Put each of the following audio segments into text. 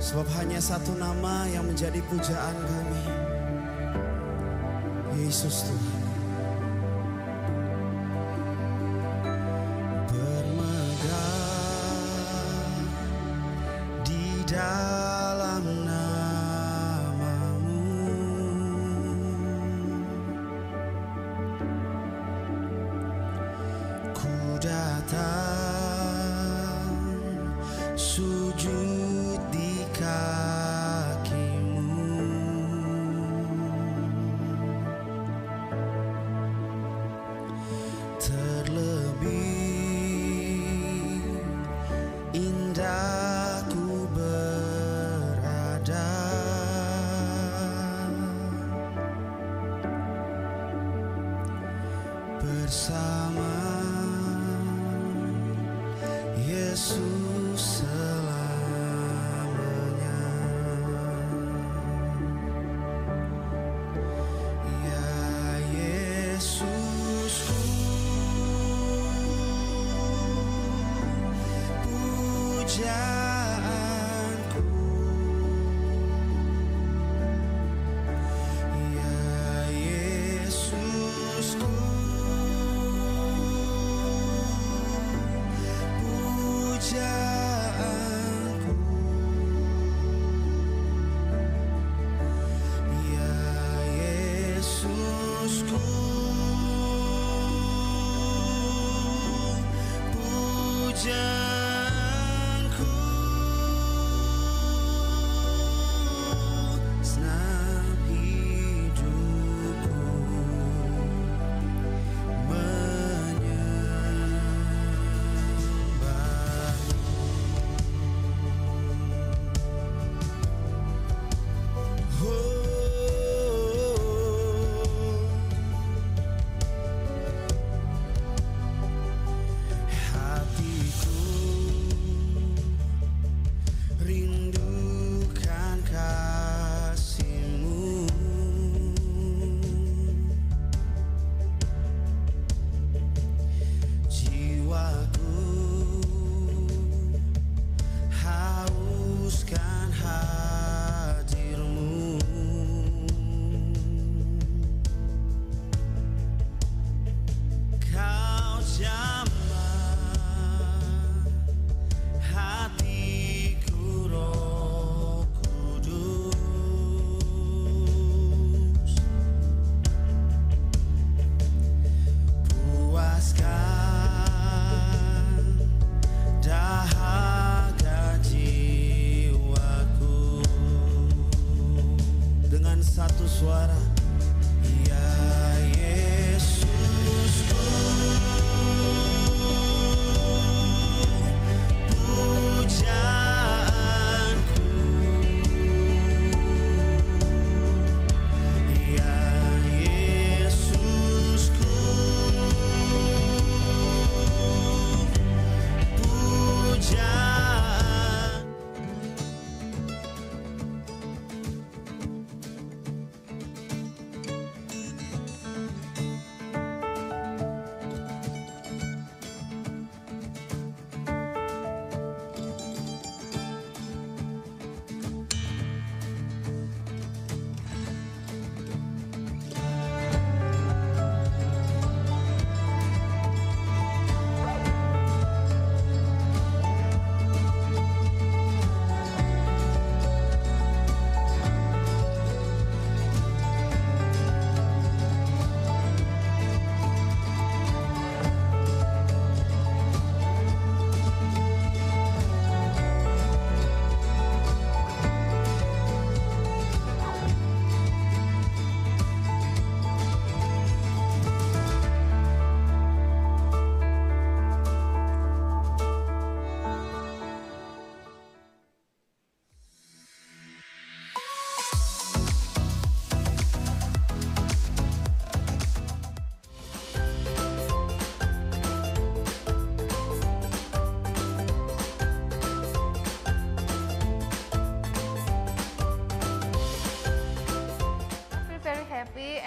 Sebab hanya satu nama yang menjadi pujaan kami, Yesus Tuhan. Bermegah di dalam nama-Mu, ku datang sujud di kaki-Mu. Terlebih indah ku berada bersama Yesus selamanya. Ya Yesusku, pujaanku. Ya Yesusku, pujaanku. Ya Yesusku, pujaanku. Senang hidupku menyembah-Mu. Hatiku rindukan kasih-Mu, jiwaku hauskan hadir-Mu. Kau jamah hatiku, Roh Kudus. Puaskan dahaga jiwaku dengan satu suara. Ya Yesusku, pujaanku. Ya Yesusku, pujaan.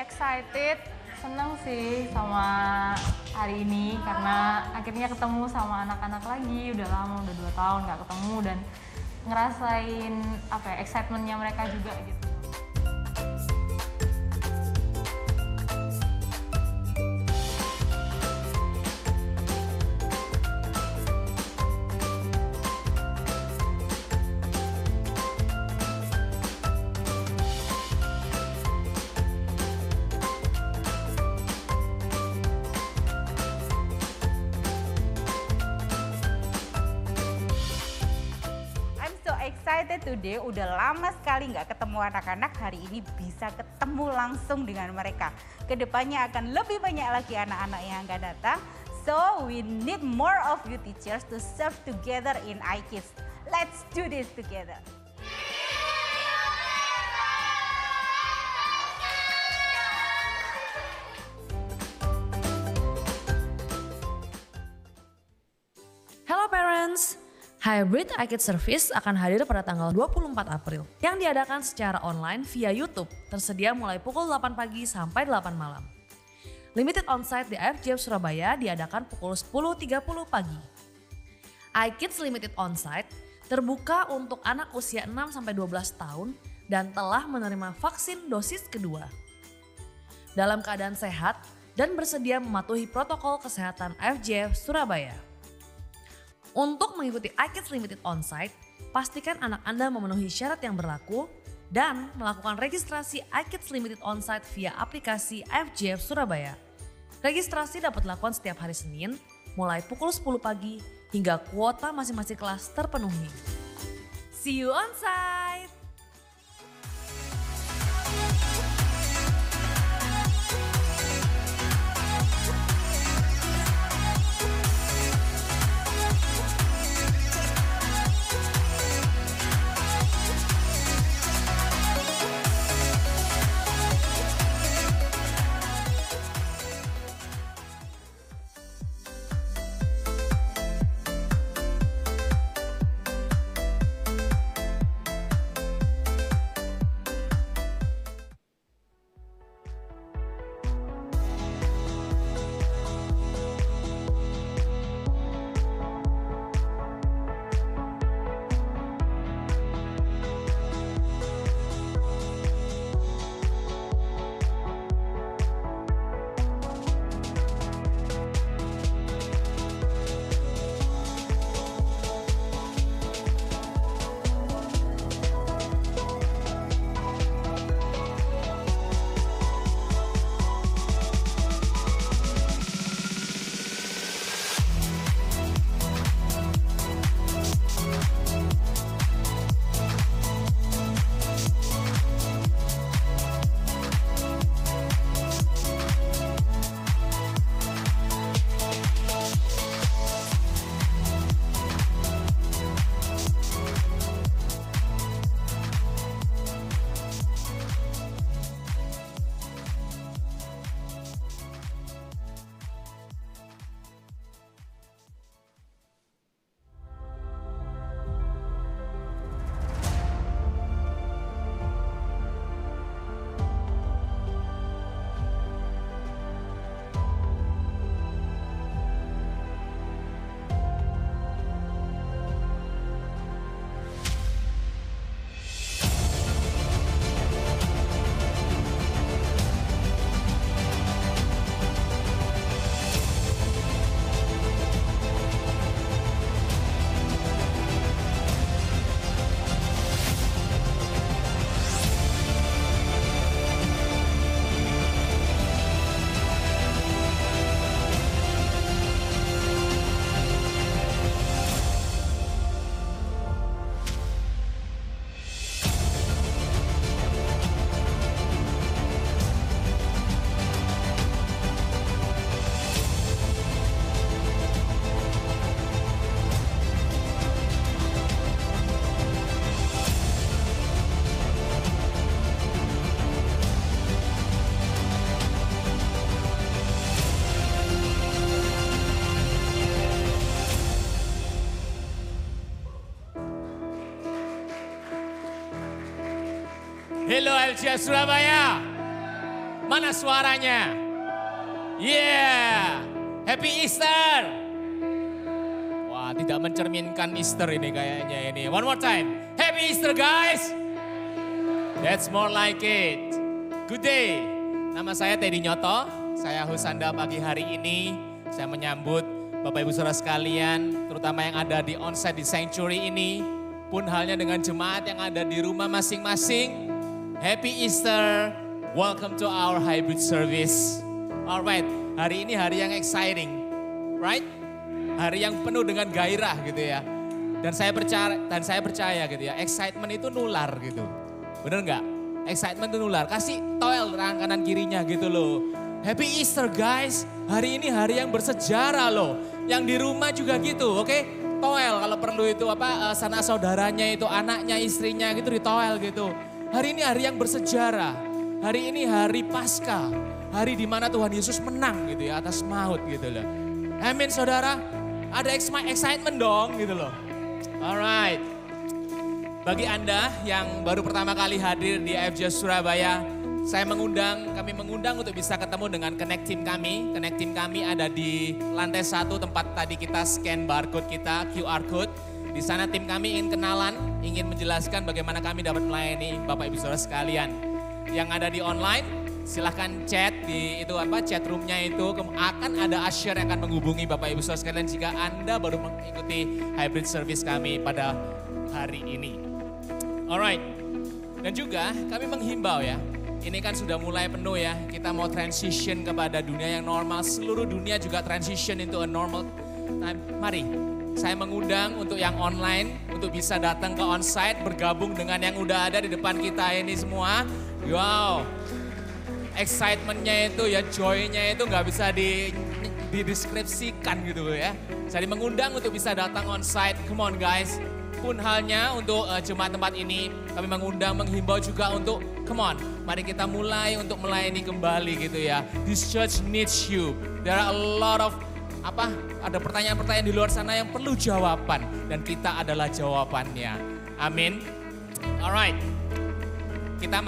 excited, seneng sih sama hari ini karena akhirnya ketemu sama anak-anak lagi. Udah lama, udah 2 tahun nggak ketemu dan ngerasain excitementnya mereka juga gitu. Excited today, udah lama sekali nggak ketemu anak-anak, hari ini bisa ketemu langsung dengan mereka. Kedepannya akan lebih banyak lagi anak-anak yang akan datang. So we need more of you teachers to serve together in iKids. Let's do this together. Hello parents! Hybrid iKids Service akan hadir pada tanggal 24 April yang diadakan secara online via YouTube, tersedia mulai pukul 8 pagi sampai 8 malam. Limited onsite di IFJF Surabaya diadakan pukul 10.30 pagi. iKids Limited Onsite terbuka untuk anak usia 6-12 tahun dan telah menerima vaksin dosis kedua. Dalam keadaan sehat dan bersedia mematuhi protokol kesehatan IFJF Surabaya. Untuk mengikuti iKids Limited Onsite, pastikan anak Anda memenuhi syarat yang berlaku dan melakukan registrasi iKids Limited Onsite via aplikasi IFJF Surabaya. Registrasi dapat dilakukan setiap hari Senin, mulai pukul 10 pagi hingga kuota masing-masing kelas terpenuhi. See you on site! Hello LCS Surabaya. Mana suaranya? Yeah. Happy Easter. Wah, Tidak mencerminkan Easter ini kayaknya ini. One more time. Happy Easter guys. That's more like it. Good day. Nama saya Teddy Nyoto. Saya host Anda pagi hari ini. Saya menyambut Bapak Ibu Saudara sekalian, terutama yang ada di onsite di Sanctuary ini, pun halnya dengan jemaat yang ada di rumah masing-masing. Happy Easter. Welcome to our hybrid service. Alright, hari ini hari yang exciting. Right? Hari yang penuh dengan gairah gitu ya. Dan saya percaya gitu ya, excitement itu nular gitu. Bener nggak? Excitement itu nular. Kasih toel tangan kanan kirinya gitu loh. Happy Easter guys. Hari ini hari yang bersejarah loh. Yang di rumah juga gitu, oke? Toel kalau perlu itu sanak saudaranya itu, anaknya, istrinya gitu ditoel gitu. Hari ini hari yang bersejarah. Hari ini hari Paskah. Hari di mana Tuhan Yesus menang gitu ya atas maut gitu loh. Amin saudara. Ada excitement dong gitu loh. Alright. Bagi Anda yang baru pertama kali hadir di AFJ Surabaya, kami mengundang untuk bisa ketemu dengan Connect Team kami. Connect Team kami ada di lantai 1 tempat tadi kita scan barcode kita, QR code. Di sana tim kami ingin kenalan, ingin menjelaskan bagaimana kami dapat melayani Bapak Ibu Saudara sekalian. Yang ada di online, silahkan chat di chat roomnya itu, akan ada usher yang akan menghubungi Bapak Ibu Saudara sekalian jika Anda baru mengikuti hybrid service kami pada hari ini. Alright, dan juga kami menghimbau ya, ini kan sudah mulai penuh ya, kita mau transition kepada dunia yang normal, seluruh dunia juga transition into a normal time. Mari, saya mengundang untuk yang online, untuk bisa datang ke onsite, bergabung dengan yang udah ada di depan kita ini semua. Wow, excitementnya itu ya, joy-nya itu nggak bisa dideskripsikan gitu ya. Jadi mengundang untuk bisa datang onsite, come on guys. Pun halnya untuk jemaat tempat ini, kami menghimbau juga untuk come on, mari kita mulai untuk melayani kembali gitu ya. This church needs you. There are a lot of ada pertanyaan-pertanyaan di luar sana yang perlu jawaban dan kita adalah jawabannya. Amin. Alright. Kita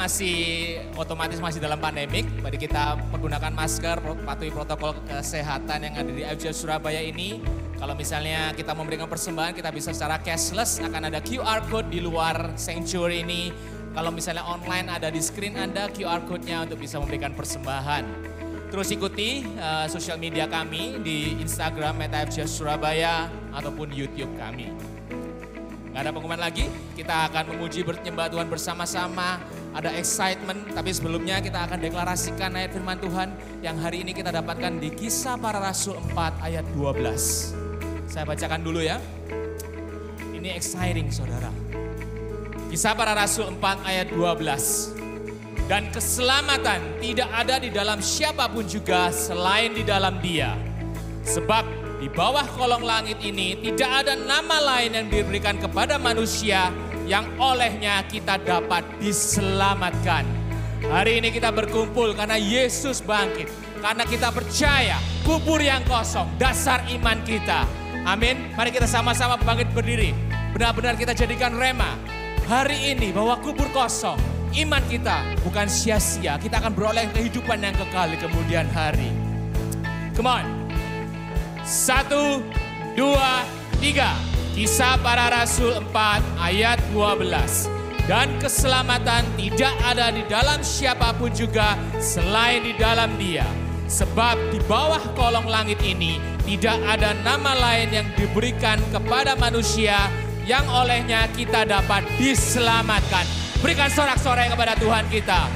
otomatis masih dalam pandemik, mari kita menggunakan masker, patuhi protokol kesehatan yang ada di AFJ Surabaya ini. Kalau misalnya kita memberikan persembahan, kita bisa secara cashless, akan ada QR code di luar sanctuary ini. Kalau misalnya online ada di screen Anda QR code-nya untuk bisa memberikan persembahan. Terus ikuti sosial media kami di Instagram @AFJ Surabaya ataupun YouTube kami. Gak ada pengumuman lagi, kita akan memuji menyembah Tuhan bersama-sama. Ada excitement, tapi sebelumnya kita akan deklarasikan ayat firman Tuhan yang hari ini kita dapatkan di Kisah Para Rasul 4 ayat 12. Saya bacakan dulu ya. Ini exciting saudara. Kisah Para Rasul 4 ayat 12. Dan keselamatan tidak ada di dalam siapapun juga selain di dalam Dia. Sebab di bawah kolong langit ini tidak ada nama lain yang diberikan kepada manusia yang olehnya kita dapat diselamatkan. Hari ini kita berkumpul karena Yesus bangkit. Karena kita percaya kubur yang kosong, dasar iman kita. Amin. Mari kita sama-sama bangkit berdiri. Benar-benar kita jadikan rema hari ini bahwa kubur kosong. Iman kita bukan sia-sia. Kita akan beroleh kehidupan yang kekal di kemudian hari. Come on. 1, 2, 3. Kisah Para Rasul 4 ayat 12. Dan keselamatan tidak ada di dalam siapapun juga selain di dalam Dia. Sebab di bawah kolong langit ini tidak ada nama lain yang diberikan kepada manusia yang olehnya kita dapat diselamatkan. Berikan sorak-sorai kepada Tuhan kita.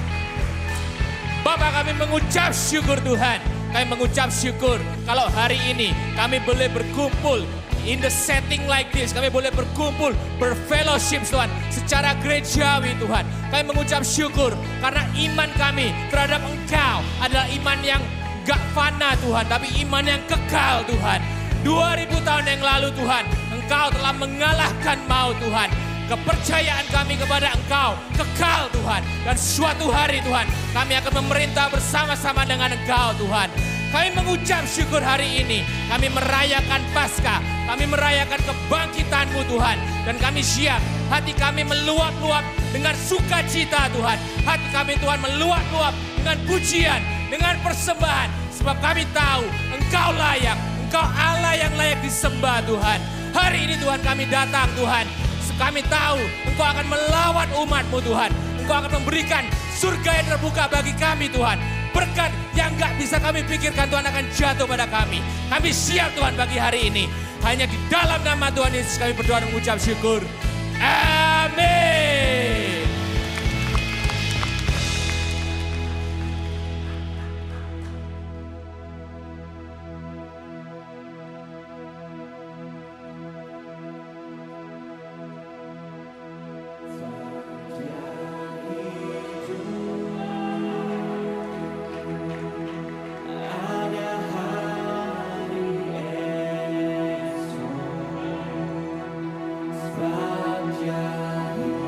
Bapak, kami mengucap syukur Tuhan. Kami mengucap syukur kalau hari ini kami boleh berkumpul in the setting like this. Kami boleh berkumpul, berfellowship Tuhan, secara gerejawi Tuhan. Kami mengucap syukur karena iman kami terhadap Engkau adalah iman yang gak fana Tuhan, tapi iman yang kekal Tuhan. 2000 tahun yang lalu Tuhan, Engkau telah mengalahkan maut Tuhan. Kepercayaan kami kepada Engkau kekal Tuhan. Dan suatu hari Tuhan, kami akan memerintah bersama-sama dengan Engkau Tuhan. Kami mengucap syukur hari ini. Kami merayakan Paskah. Kami merayakan kebangkitan-Mu Tuhan. Dan kami siap, hati kami meluap-luap dengan sukacita Tuhan. Hati kami Tuhan meluap-luap dengan pujian, dengan persembahan. Sebab kami tahu Engkau layak. Engkau Allah yang layak disembah Tuhan. Hari ini Tuhan kami datang Tuhan. Kami tahu Engkau akan melawan umat-Mu Tuhan. Engkau akan memberikan surga yang terbuka bagi kami Tuhan. Berkat yang gak bisa kami pikirkan Tuhan akan jatuh pada kami. Kami siap Tuhan bagi hari ini. Hanya di dalam nama Tuhan Yesus kami berdoa dan mengucap syukur. Amin. Sepanjang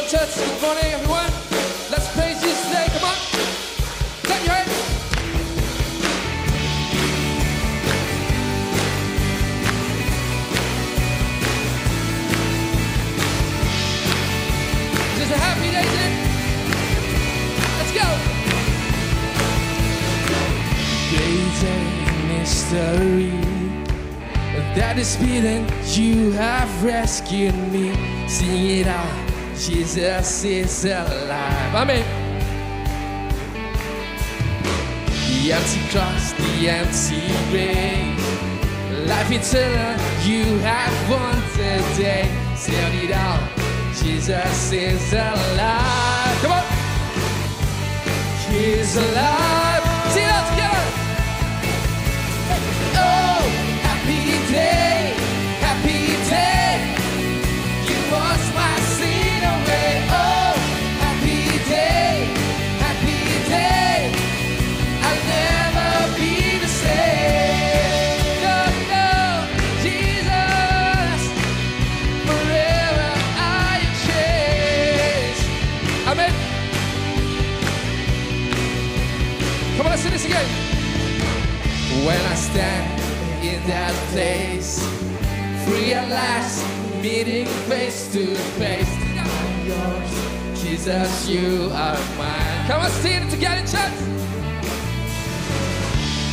on, church. Good morning, everyone. Let's praise Jesus today. Come on. Clap your hands. Just a happy day, isn't it? Let's go. There's a mystery that is beating. You have rescued me. Sing it out. Jesus is alive. Amen. The empty cross, the empty grave, life eternal, you have won today. Sound it out. Jesus is alive. Come on. He's alive. Sing it out together. Oh, happy day, happy day. You wash my sin away. Oh, happy day, happy day. I'll never be the same. No, no, Jesus, forever I am changed. Amen. Come on, let's sing this again. When I stand in that place, free at last, meeting face to face. I'm yours, Jesus, you are mine. Come on, sing it together, church.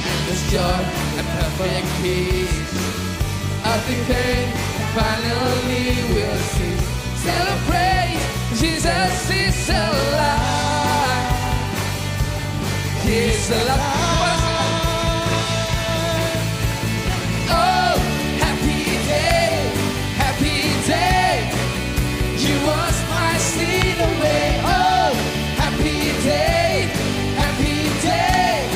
And there's joy and perfect peace. Nothing pain finally will cease. Celebrate, Jesus is alive. He's alive. Oh, happy day, happy day. You wash my sin away. Oh, happy day, happy day.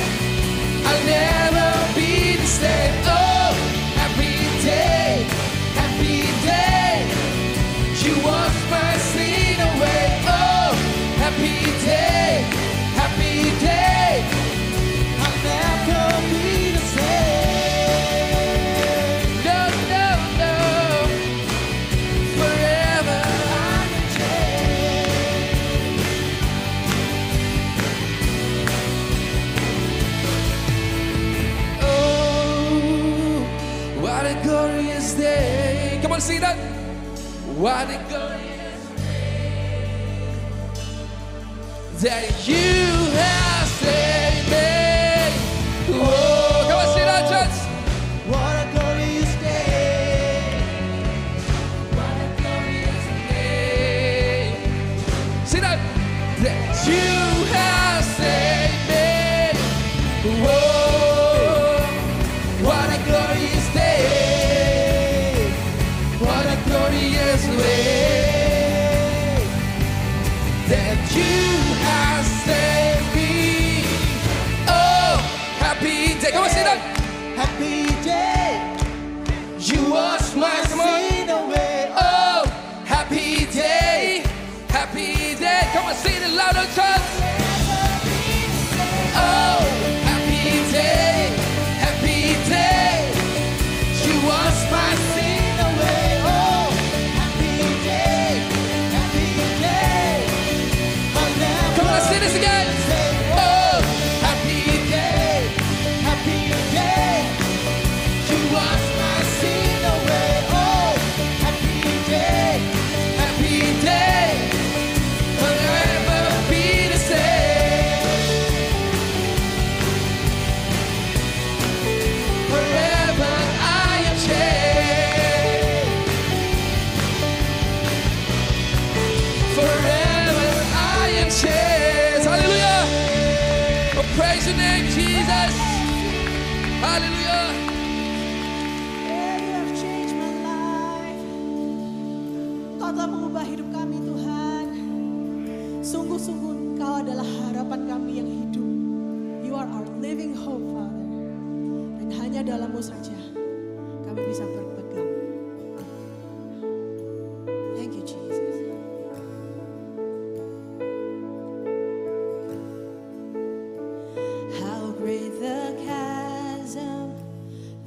I'll never be the same. Oh, happy day, happy day. You wash my sin away. Oh, happy day, happy day. I'll never be the same. Come on, sing that. What a glorious day that you have saved me. Oh, come on, sing that, church. What a glorious day. What a glorious day. Sing that. That you have saved me. Oh, what a glorious day. Glorious way that you have saved me. Oh, happy day. Come on, say that. Happy day. You wash my sin away. Oh, happy day. Happy day. Come on, sing it louder, church. Oh, happy day. Happy day. You wash my sin away. Let's sing this again. Oh, happy day, happy day. You wash my sin away. Oh, happy day, happy day. I'll never be the same. Forever I am changed. Forever I am changed. Hallelujah. Oh, praise your name, Jesus. Hallelujah. Yeah, you have changed my life. Kau telah mengubah hidup kami, Tuhan. Sungguh-sungguh Kau adalah harapan kami yang hidup. You are our living hope, Father. Dan hanya dalam-Mu saja kami bisa berpegang. Thank you, Jesus. How great the chasm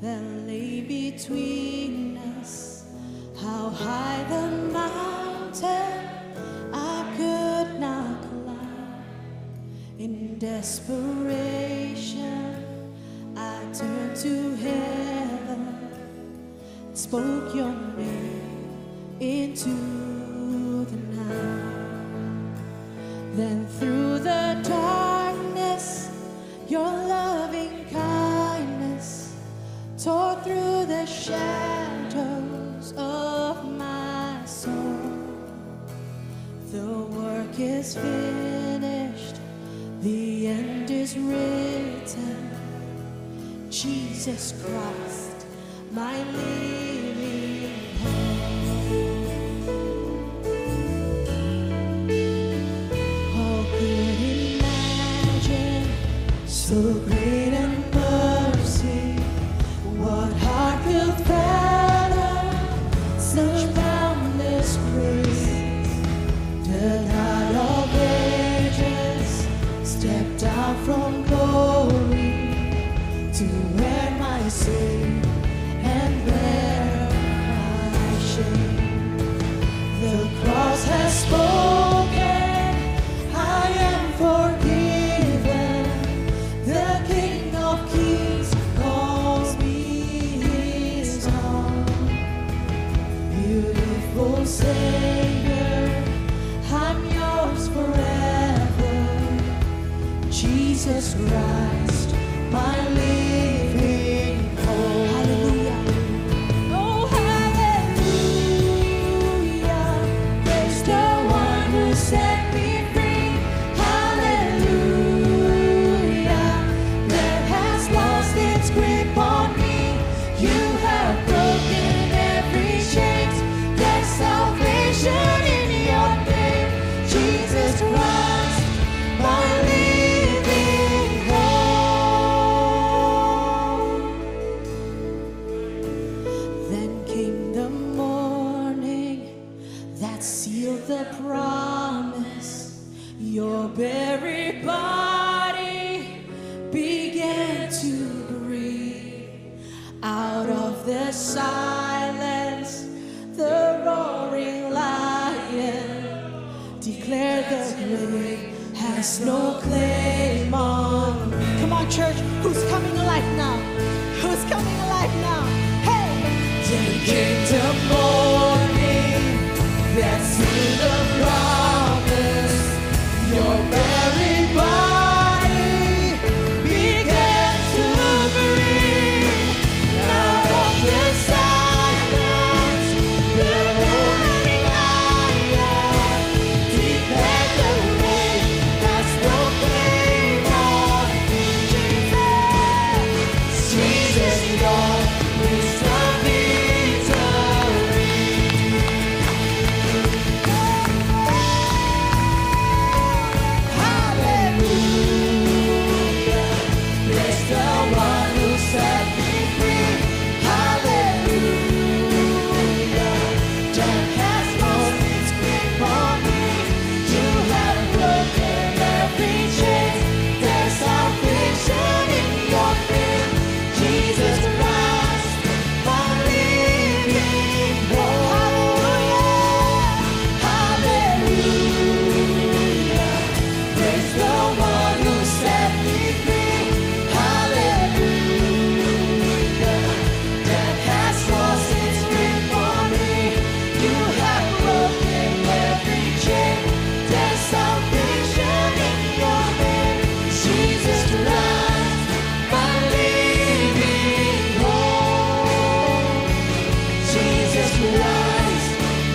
that lay between us. How high the mountain I desperation, I turned to heaven, spoke your name into the night. Then through the darkness, your loving kindness tore through the shadows of my soul. The work is finished, the end is written. Jesus Christ, my living hope. All could imagine so great and mercy. What heart could fathom such boundless grace? The God of ages stepped down from glory to wear my sin and bear my shame. The cross has spoken, I am forgiven. The King of Kings calls me his own. Beautiful Savior, I'm yours forever. Jesus Christ, my living hope. Hallelujah. Oh, hallelujah. Praise the one who set me free. Hallelujah. Death has lost its grip on me. You have broken every chain. There's salvation in your name. Jesus Christ, my living hope. Then came the morning that sealed the promise. Your very body began to breathe. Out of the silence, the roaring lion declared the grave has no claim on me. Come on, church, who's coming alive now? Who's coming alive now? Hey! Then came the morning that sealed the promise. Your very body began to breathe. Out of the silence, the roaring lion declared the grave has no claim on me. Jesus, God is the victory. Hallelujah. Bless the one who set me free. Hallelujah. Death has lost its grip on me. You have broken every chain. There's salvation in your name. Jesus Christ, my living hope. Hallelujah. Praise the one who set me free. Hallelujah. Death has lost its grip on me. You have broken every chain. There's salvation in your name. Jesus Christ, my living hope. Jesus Christ,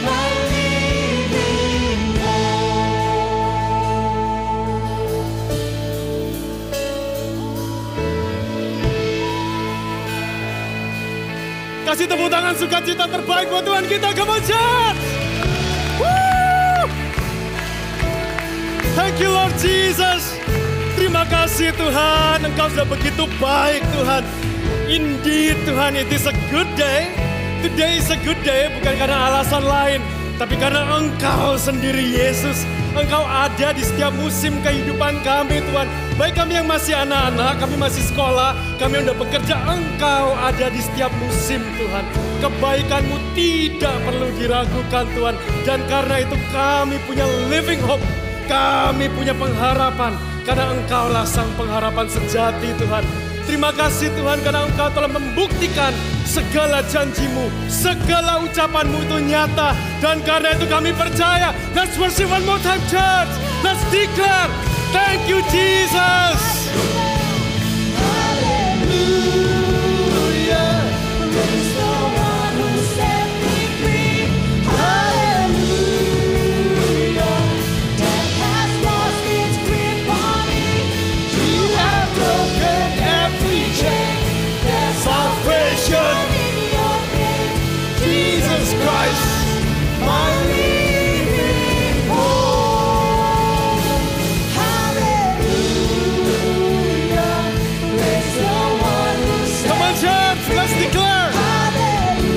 my living Kasih tepuk tangan sukacita terbaik buat Tuhan kita. Come on, church! Woo! Thank you, Lord Jesus. Terima kasih Tuhan, Engkau sudah begitu baik Tuhan. Indeed Tuhan, it is a good day. Today is a good day bukan karena alasan lain, tapi karena Engkau sendiri Yesus. Engkau ada di setiap musim kehidupan kami Tuhan. Baik kami yang masih anak-anak, kami masih sekolah, kami yang udah bekerja, Engkau ada di setiap musim Tuhan. Kebaikan-Mu tidak perlu diragukan Tuhan. Dan karena itu kami punya living hope, kami punya pengharapan. karena Engkaulah sang pengharapan sejati Tuhan. Terima kasih Tuhan karena Engkau telah membuktikan segala janjimu, segala ucapanmu itu nyata. Dan karena itu kami percaya. Let's worship one more time church. Let's declare, thank you Jesus. Jesus Christ, my living hope. Hallelujah, praise the one who saves. Come on, church, let's declare. Hallelujah,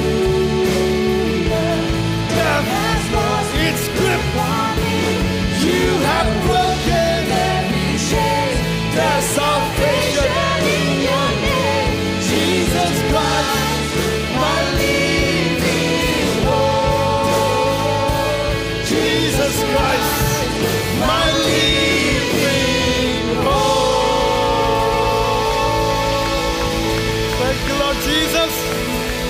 death has lost its grip on me. You have broken every chain. There's salvation in your name, Jesus Christ, my living hope. Jesus Christ, my living hope. Thank you Lord Jesus.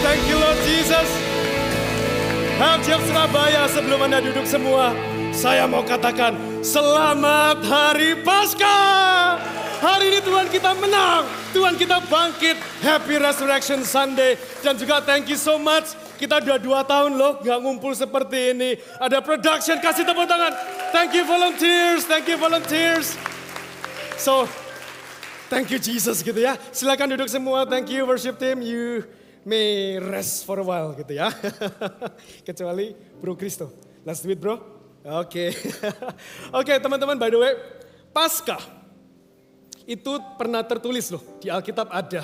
Thank you Lord Jesus. Hamjab Surabaya, sebelum Anda duduk semua, saya mau katakan selamat Hari Paskah. Hari ini Tuhan kita menang, Tuhan kita bangkit. Happy Resurrection Sunday. Dan juga thank you so much. Kita udah 2 tahun loh gak ngumpul seperti ini. Ada production, kasih tepuk tangan. Thank you volunteers, thank you volunteers. So, thank you Jesus gitu ya. Silakan duduk semua, thank you worship team. You may rest for a while gitu ya. Kecuali Bro Kristo. Let's do it bro. Oke. Oke teman-teman, by the way, Paskah itu pernah tertulis loh, di Alkitab ada.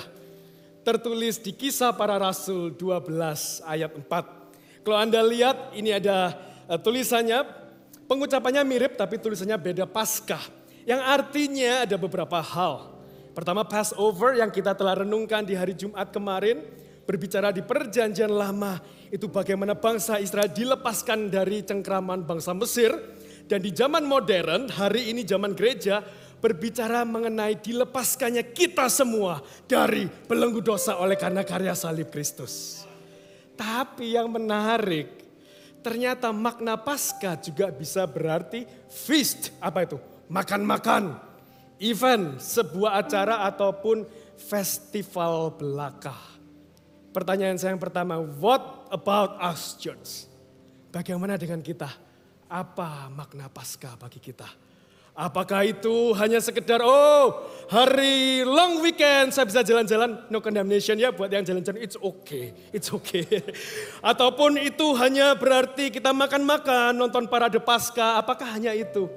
Tertulis di Kisah Para Rasul 12 ayat 4. Kalau Anda lihat ini ada tulisannya, pengucapannya mirip tapi tulisannya beda, Paskah. Yang artinya ada beberapa hal. Pertama Passover yang kita telah renungkan di hari Jumat kemarin. Berbicara di perjanjian lama, itu bagaimana bangsa Israel dilepaskan dari cengkraman bangsa Mesir. Dan di zaman modern, hari ini zaman gereja, berbicara mengenai dilepaskannya kita semua dari belenggu dosa oleh karena karya salib Kristus. Tapi yang menarik, ternyata makna Paskah juga bisa berarti feast. Apa itu? Makan-makan, event, sebuah acara ataupun festival belaka. Pertanyaan saya yang pertama, what about us church? Bagaimana dengan kita? Apa makna Paskah bagi kita? Apakah itu hanya sekedar, hari long weekend saya bisa jalan-jalan, no condemnation ya buat yang jalan-jalan, it's okay. Ataupun itu hanya berarti kita makan-makan, nonton parade Paskah, apakah hanya itu?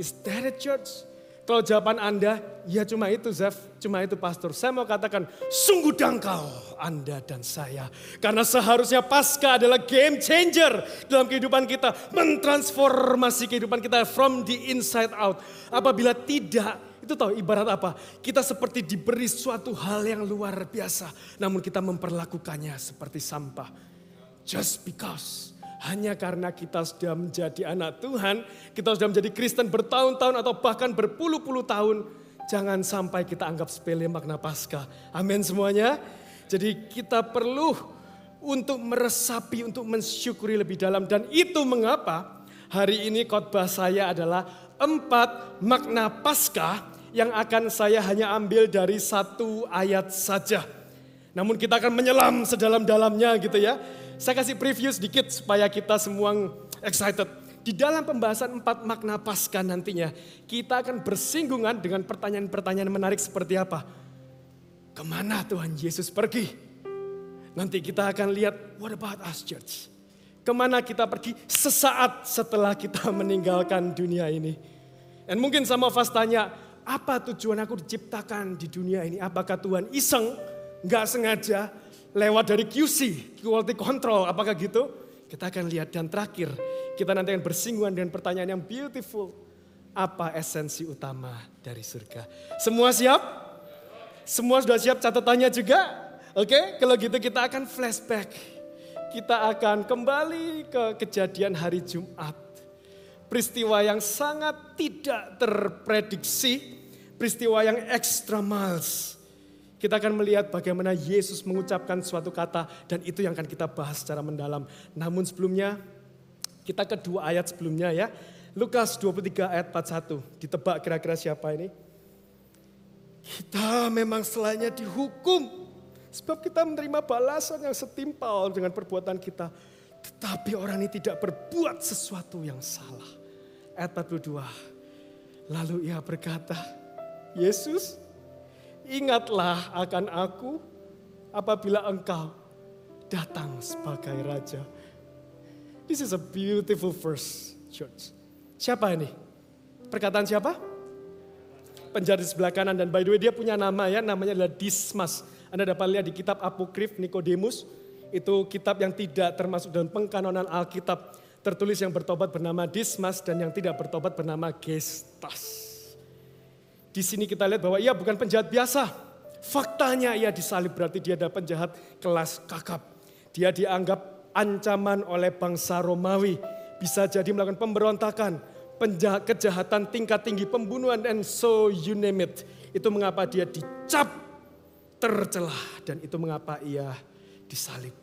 Is that a church? Kalau jawaban Anda, ya cuma itu Zef, cuma itu pastor. Saya mau katakan, sungguh dangkal Anda dan saya. Karena seharusnya Paskah adalah game changer dalam kehidupan kita. Mentransformasi kehidupan kita from the inside out. Apabila tidak, itu tahu ibarat apa? Kita seperti diberi suatu hal yang luar biasa. Namun kita memperlakukannya seperti sampah. Just because. Hanya karena kita sudah menjadi anak Tuhan, kita sudah menjadi Kristen bertahun-tahun atau bahkan berpuluh-puluh tahun, jangan sampai kita anggap sepele makna Paskah. Amin semuanya. Jadi kita perlu untuk meresapi, untuk mensyukuri lebih dalam. Dan itu mengapa hari ini khotbah saya adalah 4 makna Paskah yang akan saya hanya ambil dari 1 ayat saja. Namun kita akan menyelam sedalam-dalamnya gitu ya. Saya kasih preview sedikit supaya kita semua excited. Di dalam pembahasan 4 makna Paskah nantinya, kita akan bersinggungan dengan pertanyaan-pertanyaan menarik seperti apa? Kemana Tuhan Yesus pergi? Nanti kita akan lihat, what about us church? Kemana kita pergi sesaat setelah kita meninggalkan dunia ini? Dan mungkin sama Fas tanya, apa tujuan aku diciptakan di dunia ini? Apakah Tuhan iseng, gak sengaja, lewat dari QC, quality control, apakah gitu? Kita akan lihat. Dan terakhir, kita nanti akan bersinggungan dengan pertanyaan yang beautiful. Apa esensi utama dari surga? Semua siap? Semua sudah siap catatannya juga? Oke, kalau gitu kita akan flashback. Kita akan kembali ke kejadian hari Jumat. peristiwa yang sangat tidak terprediksi, peristiwa yang extra miles. Kita akan melihat bagaimana Yesus mengucapkan suatu kata dan itu yang akan kita bahas secara mendalam. Namun sebelumnya, kita ke 2 ayat sebelumnya ya. Lukas 23 ayat 41, ditebak kira-kira siapa ini? Kita memang selainnya dihukum, sebab kita menerima balasan yang setimpal dengan perbuatan kita. Tetapi orang ini tidak berbuat sesuatu yang salah. Ayat 42, lalu ia berkata, Yesus, ingatlah akan aku apabila engkau datang sebagai Raja. This is a beautiful verse, church. Siapa ini? Perkataan siapa? Penjahat di sebelah kanan, dan by the way dia punya nama ya, namanya adalah Dismas. Anda dapat lihat di kitab Apokrif Nikodemus, itu kitab yang tidak termasuk dalam pengkanonan Alkitab. Tertulis yang bertobat bernama Dismas dan yang tidak bertobat bernama Gestas. Di sini kita lihat bahwa ia bukan penjahat biasa. Faktanya ia disalib, berarti dia adalah penjahat kelas kakap. Dia dianggap ancaman oleh bangsa Romawi. Bisa jadi melakukan pemberontakan, kejahatan tingkat tinggi, pembunuhan, and so you name it. Itu mengapa dia dicap, tercelah, dan itu mengapa ia disalib.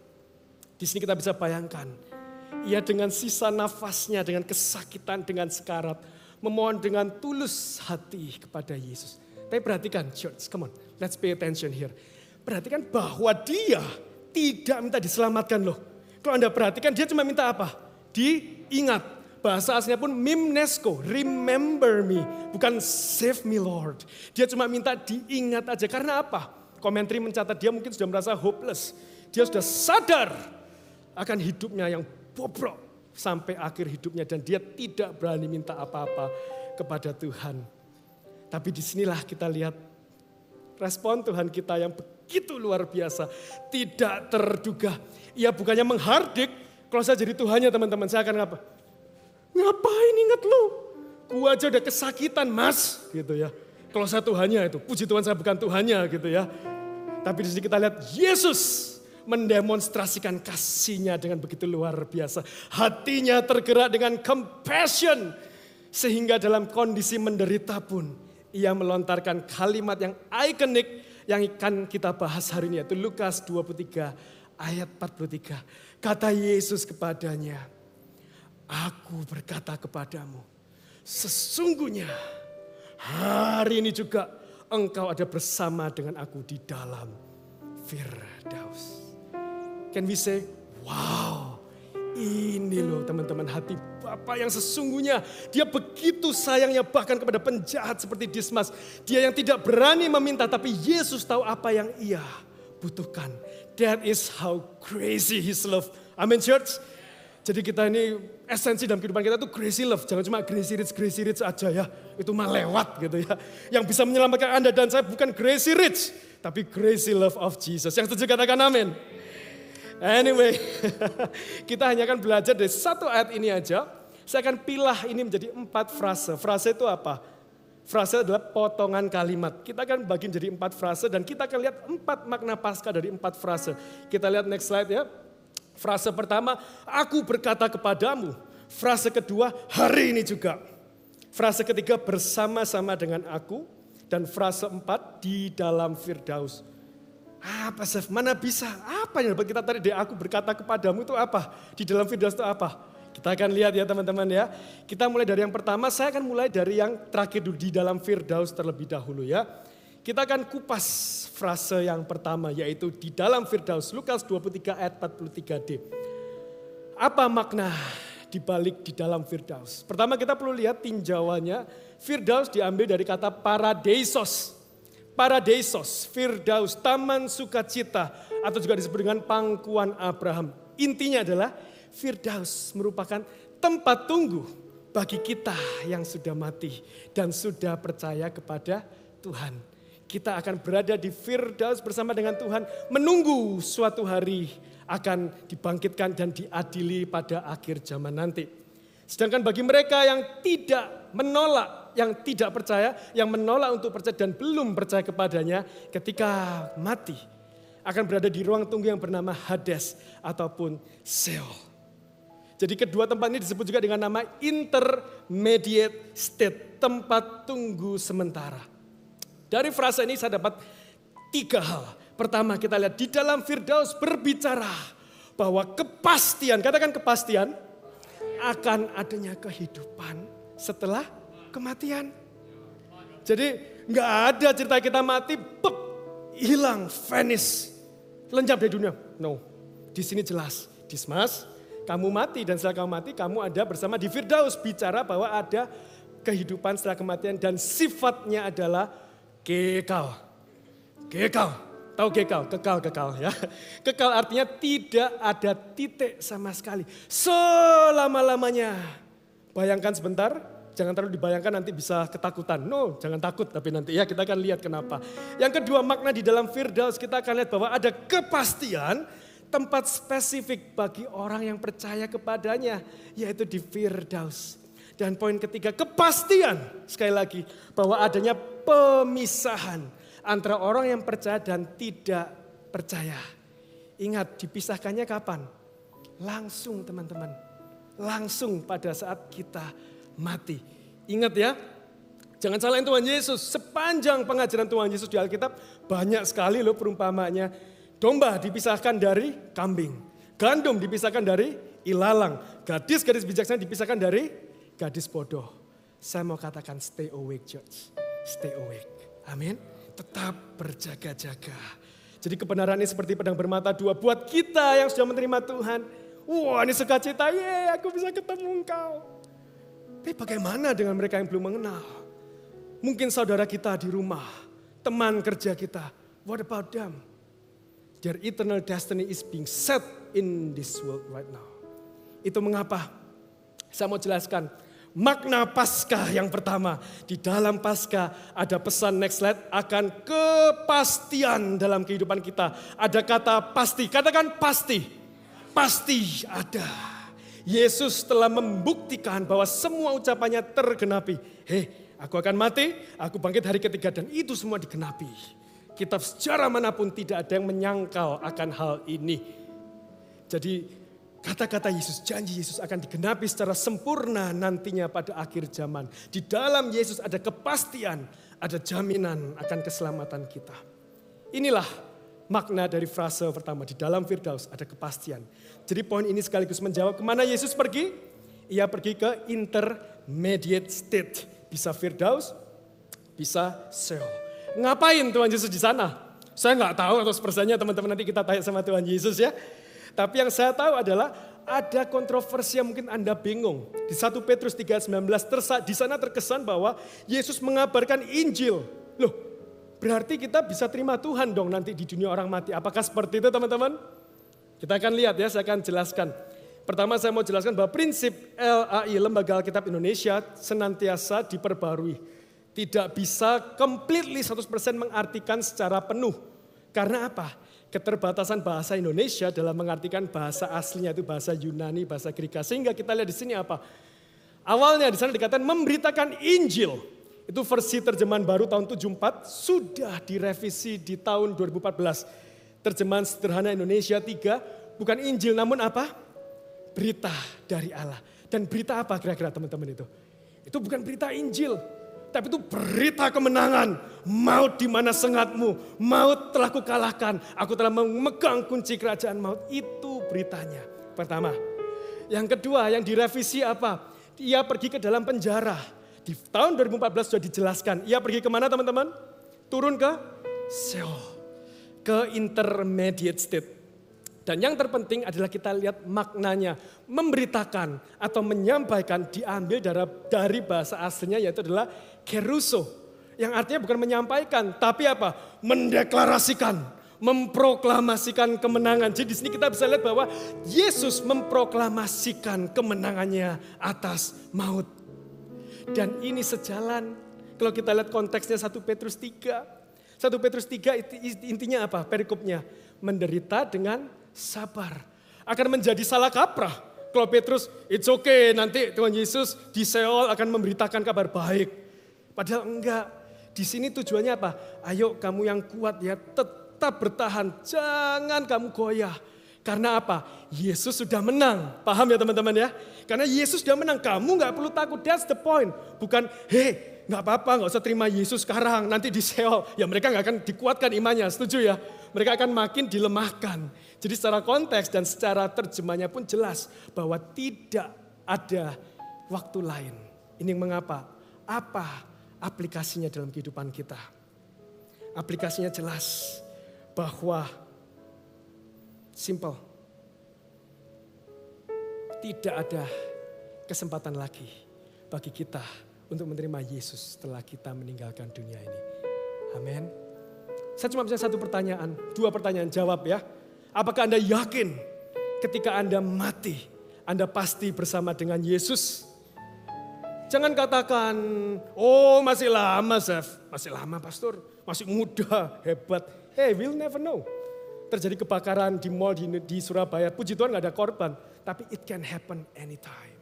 Di sini kita bisa bayangkan, ia dengan sisa nafasnya, dengan kesakitan, dengan sekarat, memohon dengan tulus hati kepada Yesus. Tapi perhatikan church, come on, let's pay attention here. Perhatikan bahwa dia tidak minta diselamatkan loh. Kalau Anda perhatikan dia cuma minta apa? Diingat. Bahasa aslinya pun mimnesko, remember me. Bukan save me Lord. Dia cuma minta diingat aja. Karena apa? Komentari mencatat dia mungkin sudah merasa hopeless. Dia sudah sadar akan hidupnya yang bobrok sampai akhir hidupnya, dan dia tidak berani minta apa-apa kepada Tuhan. Tapi disinilah kita lihat respon Tuhan kita yang begitu luar biasa, tidak terduga. Ia bukannya menghardik, kalau saya jadi Tuhannya teman-teman, saya akan apa? Ngapain ingat lu? Gua aja udah kesakitan mas, gitu ya. Kalau saya Tuhannya itu, puji Tuhan saya bukan Tuhannya gitu ya. Tapi di sini kita lihat Yesus mendemonstrasikan kasihnya dengan begitu luar biasa. Hatinya tergerak dengan compassion. Sehingga dalam kondisi menderita pun ia melontarkan kalimat yang ikonik yang akan kita bahas hari ini, yaitu Lukas 23 ayat 43. Kata Yesus kepadanya, aku berkata kepadamu, sesungguhnya hari ini juga engkau ada bersama dengan aku di dalam Firdaus. Can we say, wow, ini loh teman-teman hati Bapa yang sesungguhnya. Dia begitu sayangnya bahkan kepada penjahat seperti Dismas. Dia yang tidak berani meminta, tapi Yesus tahu apa yang ia butuhkan. That is how crazy his love. Amin church. Jadi kita ini esensi dalam kehidupan kita itu crazy love. Jangan cuma crazy rich aja ya. Itu mah lewat gitu ya. Yang bisa menyelamatkan Anda dan saya bukan crazy rich, tapi crazy love of Jesus. Yang setuju katakan amin. Anyway, kita hanya akan belajar dari satu ayat ini aja. Saya akan pilah ini menjadi 4 frase. Frase itu apa? Frase adalah potongan kalimat. Kita akan bagi menjadi 4 frase dan kita akan lihat 4 makna Paskah dari 4 frase. Kita lihat next slide ya. Frase pertama, aku berkata kepadamu. Frase kedua, hari ini juga. Frase ketiga, bersama-sama dengan aku. Dan frase 4, di dalam Firdaus. Apa Chef? Mana bisa? Apa yang dapat kita tarik dari aku berkata kepadamu itu apa? Di dalam Firdaus itu apa? Kita akan lihat ya teman-teman ya. Kita mulai dari yang pertama, saya akan mulai dari yang terakhir dulu, di dalam Firdaus terlebih dahulu ya. Kita akan kupas frase yang pertama yaitu di dalam Firdaus, Lukas 23 ayat 43d. Apa makna dibalik di dalam Firdaus? Pertama kita perlu lihat tinjauannya. Firdaus diambil dari kata paradeisos. Paradeisos, Firdaus, taman sukacita, atau juga disebut dengan pangkuan Abraham. Intinya adalah Firdaus merupakan tempat tunggu bagi kita yang sudah mati dan sudah percaya kepada Tuhan. Kita akan berada di Firdaus bersama dengan Tuhan, menunggu suatu hari akan dibangkitkan dan diadili pada akhir zaman nanti. Sedangkan bagi mereka yang tidak menolak, yang tidak percaya, yang menolak untuk percaya dan belum percaya kepadanya, ketika mati akan berada di ruang tunggu yang bernama Hades ataupun Sheol. Jadi kedua tempat ini disebut juga dengan nama intermediate state, tempat tunggu sementara. Dari frasa ini saya dapat 3 hal. Pertama kita lihat di dalam Firdaus berbicara bahwa kepastian, katakan kepastian, akan adanya kehidupan setelah kematian. Jadi nggak ada cerita kita mati, hilang, vanish, lenyap dari dunia. No, di sini jelas, Dismas, kamu mati dan setelah kamu mati, kamu ada bersama di Firdaus. Bicara bahwa ada kehidupan setelah kematian dan sifatnya adalah kekal. Kekal, tahu kekal? Kekal ya. Kekal artinya tidak ada titik sama sekali. Selama-lamanya. Bayangkan sebentar, jangan terlalu dibayangkan nanti bisa ketakutan. No, jangan takut tapi nanti ya kita akan lihat kenapa. Yang kedua makna di dalam Firdaus kita akan lihat bahwa ada kepastian, tempat spesifik bagi orang yang percaya kepadanya, yaitu di Firdaus. Dan poin ketiga, kepastian, sekali lagi, bahwa adanya pemisahan antara orang yang percaya dan tidak percaya. Ingat, dipisahkannya kapan? Langsung teman-teman, langsung pada saat kita mati. Ingat ya, jangan salahin Tuhan Yesus. Sepanjang pengajaran Tuhan Yesus di Alkitab, banyak sekali loh perumpamaannya. Domba dipisahkan dari kambing. Gandum dipisahkan dari ilalang. Gadis-gadis bijaksana dipisahkan dari gadis bodoh. Saya mau katakan stay awake church. Stay awake. Amin. Tetap berjaga-jaga. Jadi kebenaran ini seperti pedang bermata dua buat kita yang sudah menerima Tuhan. Wah ini sukacita, aku bisa ketemu engkau. Tapi bagaimana dengan mereka yang belum mengenal? Mungkin saudara kita di rumah, teman kerja kita. What about them? Their eternal destiny is being set in this world right now. Itu mengapa? Saya mau jelaskan. Makna Paskah yang pertama. Di dalam Paskah ada pesan next slide akan kepastian dalam kehidupan kita. Ada kata pasti. Katakan pasti. Pasti ada. Yesus telah membuktikan bahwa semua ucapannya tergenapi. Aku akan mati, aku bangkit hari ketiga dan itu semua digenapi. Kitab sejarah manapun tidak ada yang menyangkal akan hal ini. Jadi kata-kata Yesus, janji Yesus akan digenapi secara sempurna nantinya pada akhir zaman. Di dalam Yesus ada kepastian, ada jaminan akan keselamatan kita. Inilah makna dari frase pertama, di dalam Firdaus ada kepastian. Jadi poin ini sekaligus menjawab kemana Yesus pergi. Ia pergi ke intermediate state. Bisa Firdaus, bisa Sheol. Ngapain Tuhan Yesus di sana? Saya nggak tahu atau persanya teman-teman nanti kita tanya sama Tuhan Yesus ya. Tapi yang saya tahu adalah ada kontroversi yang mungkin Anda bingung. Di 1 Petrus 3:19 di sana terkesan bahwa Yesus mengabarkan Injil. Loh, berarti kita bisa terima Tuhan dong nanti di dunia orang mati. Apakah seperti itu teman-teman? Kita akan lihat ya, saya akan jelaskan. Pertama saya mau jelaskan bahwa prinsip LAI, Lembaga Alkitab Indonesia, senantiasa diperbarui. Tidak bisa completely 100% mengartikan secara penuh. Karena apa? Keterbatasan bahasa Indonesia dalam mengartikan bahasa aslinya itu bahasa Yunani, bahasa Greka. Sehingga kita lihat di sini apa? Awalnya di sana dikatakan memberitakan Injil. Itu versi terjemahan baru tahun 74, sudah direvisi di tahun 2014. Terjemahan sederhana Indonesia 3, bukan Injil namun apa? Berita dari Allah. Dan berita apa kira-kira teman-teman itu? Itu bukan berita Injil. Tapi itu berita kemenangan. Maut di mana sengatmu. Maut telah kukalahkan. Aku telah memegang kunci kerajaan maut. Itu beritanya. Pertama. Yang kedua yang direvisi apa? Ia pergi ke dalam penjara. Di tahun 2014 sudah dijelaskan. Ia pergi kemana teman-teman? Turun ke Sheol. Ke intermediate state. Dan yang terpenting adalah kita lihat maknanya. Memberitakan atau menyampaikan diambil dari bahasa aslinya yaitu adalah keruso. Yang artinya bukan menyampaikan tapi apa? Mendeklarasikan, memproklamasikan kemenangan. Jadi di sini kita bisa lihat bahwa Yesus memproklamasikan kemenangannya atas maut. Dan ini sejalan kalau kita lihat konteksnya 1 Petrus 3. 1 Petrus 3 intinya apa? Perikopnya menderita dengan sabar. Akan menjadi salah kaprah. Kalau Petrus, it's okay nanti Tuhan Yesus di Sheol akan memberitakan kabar baik. Padahal enggak. Di sini tujuannya apa? Ayo kamu yang kuat ya tetap bertahan. Jangan kamu goyah. Karena apa? Yesus sudah menang. Paham ya teman-teman ya? Karena Yesus sudah menang. Kamu gak perlu takut. That's the point. Bukan, hey gak apa-apa gak usah terima Yesus sekarang. Nanti di Seol. Ya mereka gak akan dikuatkan imannya. Setuju ya? Mereka akan makin dilemahkan. Jadi secara konteks dan secara terjemahnya pun jelas. Bahwa tidak ada waktu lain. Ini mengapa? Apa aplikasinya dalam kehidupan kita? Aplikasinya jelas. Bahwa simple. Tidak ada kesempatan lagi bagi kita untuk menerima Yesus setelah kita meninggalkan dunia ini. Amin. Saya cuma punya satu pertanyaan, 2 pertanyaan jawab ya. Apakah Anda yakin ketika Anda mati, Anda pasti bersama dengan Yesus? Jangan katakan, oh masih lama Chef, masih lama pastor, masih muda, hebat. Hey, we'll never know. Terjadi kebakaran di mall di Surabaya, puji Tuhan gak ada korban. Tapi it can happen anytime.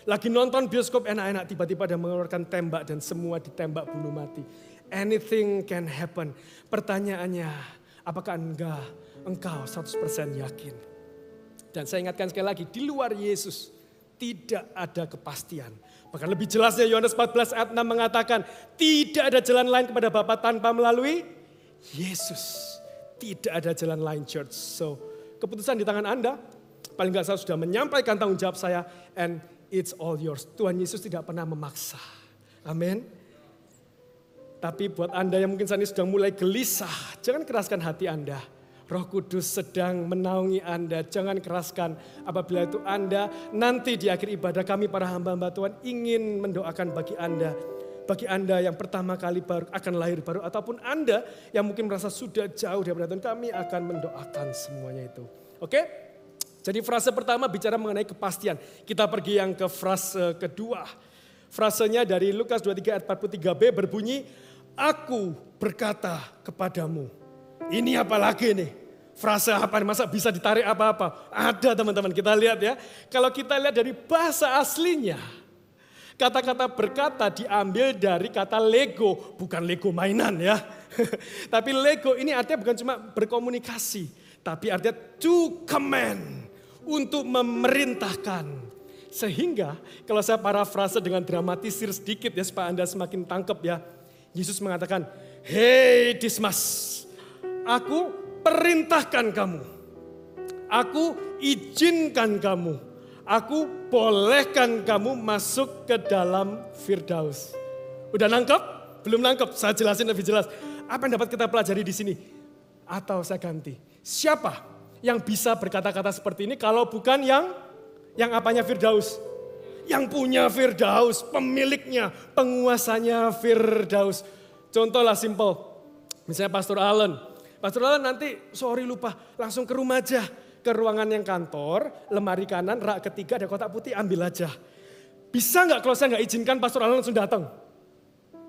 Lagi nonton bioskop enak-enak, tiba-tiba ada mengeluarkan tembak dan semua ditembak bunuh mati. Anything can happen. Pertanyaannya, apakah engkau 100% yakin? Dan saya ingatkan sekali lagi, di luar Yesus tidak ada kepastian. Bahkan lebih jelasnya Yohanes 14 ayat 6 mengatakan, tidak ada jalan lain kepada Bapa tanpa melalui Yesus. Tidak ada jalan lain church. So keputusan di tangan Anda. Paling enggak saya sudah menyampaikan tanggung jawab saya. And it's all yours. Tuhan Yesus tidak pernah memaksa. Amin. Tapi buat Anda yang mungkin saat ini sudah mulai gelisah. Jangan keraskan hati Anda. Roh Kudus sedang menaungi Anda. Jangan keraskan apabila itu Anda nanti di akhir ibadah kami para hamba-hamba Tuhan ingin mendoakan bagi Anda. Bagi Anda yang pertama kali baru akan lahir baru ataupun Anda yang mungkin merasa sudah jauh daripada Tuhan, kami akan mendoakan semuanya itu. Oke? Jadi frase pertama bicara mengenai kepastian. Kita pergi yang ke frase kedua. Frasenya dari Lukas 23 ayat 43b berbunyi, aku berkata kepadamu. Ini apa lagi nih? Frase apa? Masa bisa ditarik apa-apa? Ada teman-teman, kita lihat ya. Kalau kita lihat dari bahasa aslinya, kata-kata berkata diambil dari kata Lego, bukan Lego mainan ya. Tapi Lego ini artinya bukan cuma berkomunikasi, tapi artinya to command, untuk memerintahkan. Sehingga kalau saya parafrase dengan dramatisir sedikit ya supaya Anda semakin tangkap ya. Yesus mengatakan, "Hei Dismas, aku perintahkan kamu. Aku izinkan kamu. Aku bolehkan kamu masuk ke dalam Firdaus." Udah nangkep? Belum nangkep? Saya jelasin lebih jelas. Apa yang dapat kita pelajari di sini? Atau saya ganti. Siapa yang bisa berkata-kata seperti ini kalau bukan yang apanya Firdaus? Yang punya Firdaus, pemiliknya, penguasanya Firdaus. Contohlah simple. Misalnya Pastor Allen. Pastor Allen nanti sorry lupa langsung ke rumah aja. Ke ruangan yang kantor, lemari kanan, rak ketiga ada kotak putih, ambil aja. Bisa nggak kalau saya nggak izinkan Pastor Allen langsung datang?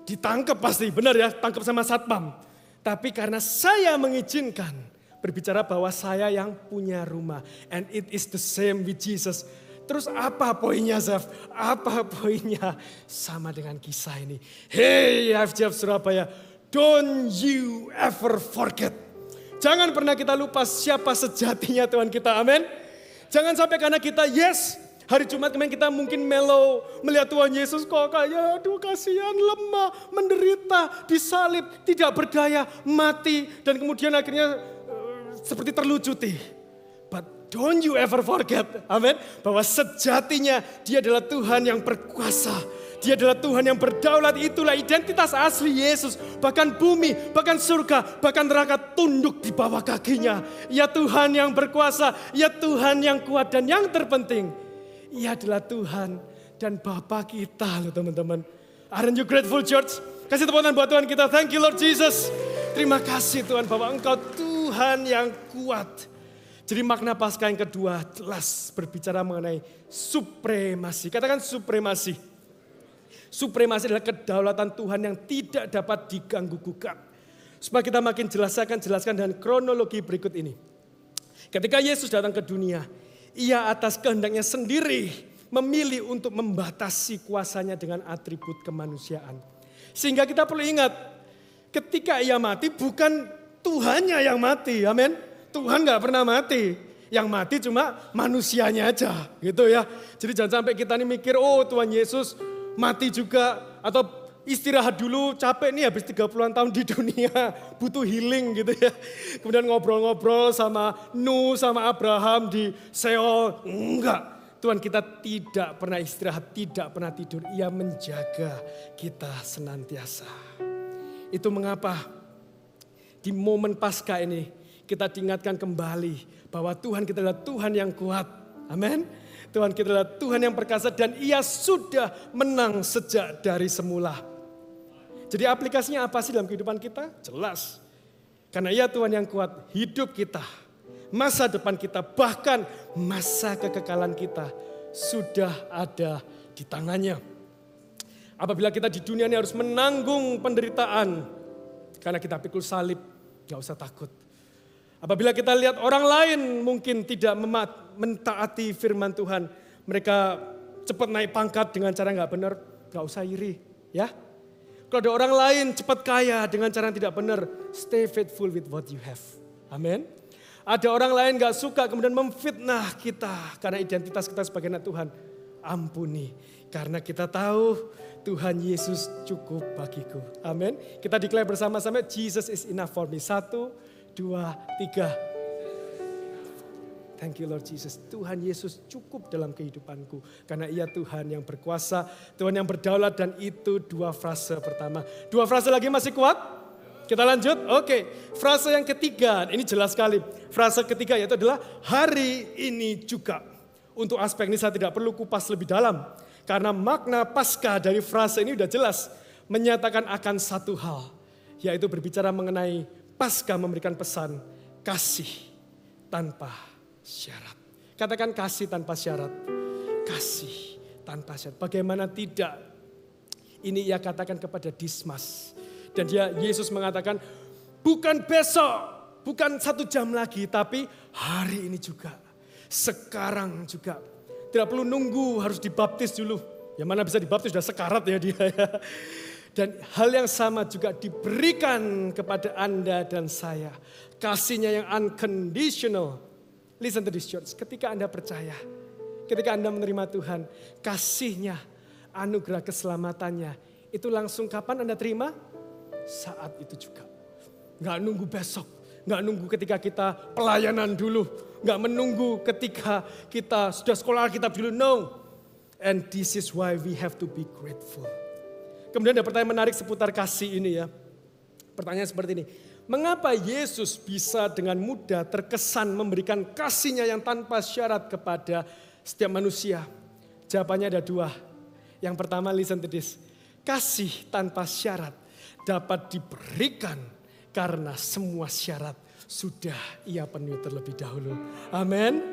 Ditangkap pasti, benar ya, tangkap sama satpam. Tapi karena saya mengizinkan, berbicara bahwa saya yang punya rumah. And it is the same with Jesus. Terus apa poinnya Zef? Apa poinnya? Sama dengan kisah ini. Hey FJF Surabaya, don't you ever forget. Jangan pernah kita lupa siapa sejatinya Tuhan kita, amin. Jangan sampai karena kita hari Jumat kemarin kita mungkin mellow, melihat Tuhan Yesus kok kayak aduh kasihan, lemah, menderita, disalib, tidak berdaya, mati. Dan kemudian akhirnya seperti terlucuti. But don't you ever forget, amin. Bahwa sejatinya dia adalah Tuhan yang berkuasa. Dia adalah Tuhan yang berdaulat, itulah identitas asli Yesus. Bahkan bumi, bahkan surga, bahkan neraka tunduk di bawah kakinya. Ya Tuhan yang berkuasa, ya Tuhan yang kuat dan yang terpenting. Ia adalah Tuhan dan Bapa kita loh teman-teman. Aren't you grateful church? Kasih tepuk tangan buat Tuhan kita, thank you Lord Jesus. Terima kasih Tuhan bahwa Engkau Tuhan yang kuat. Jadi makna Paskah yang kedua jelas berbicara mengenai supremasi. Katakan supremasi. Supremasi adalah kedaulatan Tuhan yang tidak dapat diganggu-gugat. Supaya kita makin jelaskan dengan kronologi berikut ini. Ketika Yesus datang ke dunia, ia atas kehendaknya sendiri memilih untuk membatasi kuasanya dengan atribut kemanusiaan. Sehingga kita perlu ingat, ketika ia mati bukan Tuhannya yang mati, amin. Tuhan gak pernah mati. Yang mati cuma manusianya aja gitu ya. Jadi jangan sampai kita nih mikir, oh Tuhan Yesus mati juga. Atau istirahat dulu, capek nih habis 30-an tahun di dunia. Butuh healing gitu ya. Kemudian ngobrol-ngobrol sama Nuh, sama Abraham di Seol. Enggak. Tuhan kita tidak pernah istirahat, tidak pernah tidur. Ia menjaga kita senantiasa. Itu mengapa di momen Paskah ini kita diingatkan kembali bahwa Tuhan kita adalah Tuhan yang kuat. Amin. Tuhan kita adalah Tuhan yang perkasa dan Ia sudah menang sejak dari semula. Jadi aplikasinya apa sih dalam kehidupan kita? Jelas. Karena Ia Tuhan yang kuat, hidup kita, masa depan kita, bahkan masa kekekalan kita sudah ada di tangannya. Apabila kita di dunia ini harus menanggung penderitaan karena kita pikul salib, gak usah takut. Apabila kita lihat orang lain mungkin tidak mentaati firman Tuhan, mereka cepat naik pangkat dengan cara gak benar, gak usah iri ya. Kalau ada orang lain cepat kaya dengan cara yang tidak benar, stay faithful with what you have. Amin. Ada orang lain gak suka kemudian memfitnah kita karena identitas kita sebagai anak Tuhan. Ampuni, karena kita tahu Tuhan Yesus cukup bagiku. Amin. Kita declare bersama-sama, Jesus is enough for me. 1, 2, 3. Thank you Lord Jesus. Tuhan Yesus cukup dalam kehidupanku. Karena Ia Tuhan yang berkuasa, Tuhan yang berdaulat, dan itu 2 frase pertama. 2 frase lagi masih kuat? Kita lanjut? Oke. Frase yang ketiga, ini jelas sekali. Frase ketiga yaitu adalah hari ini juga. Untuk aspek ini saya tidak perlu kupas lebih dalam. Karena makna Paskah dari frase ini sudah jelas. Menyatakan akan satu hal. Yaitu berbicara mengenai Paskah memberikan pesan kasih tanpa syarat. Katakan kasih tanpa syarat. Kasih tanpa syarat. Bagaimana tidak? Ini Ia katakan kepada Dismas. Dan Yesus mengatakan bukan besok, bukan 1 jam lagi, tapi hari ini juga. Sekarang juga. Tidak perlu nunggu harus dibaptis dulu. Yang mana bisa dibaptis sudah sekarat ya dia ya. Dan hal yang sama juga diberikan kepada Anda dan saya. Kasihnya yang unconditional. Listen to this church. Ketika Anda percaya, ketika Anda menerima Tuhan, kasihnya, anugerah keselamatannya, itu langsung kapan Anda terima? Saat itu juga. Gak nunggu besok, gak nunggu ketika kita pelayanan dulu, gak menunggu ketika kita sudah sekolah Alkitab dulu, no. And this is why we have to be grateful. Kemudian ada pertanyaan menarik seputar kasih ini ya. Pertanyaan seperti ini. Mengapa Yesus bisa dengan mudah terkesan memberikan kasihnya yang tanpa syarat kepada setiap manusia? Jawabannya ada 2. Yang pertama, listen to this. Kasih tanpa syarat dapat diberikan karena semua syarat sudah Ia penuhi terlebih dahulu. Amin.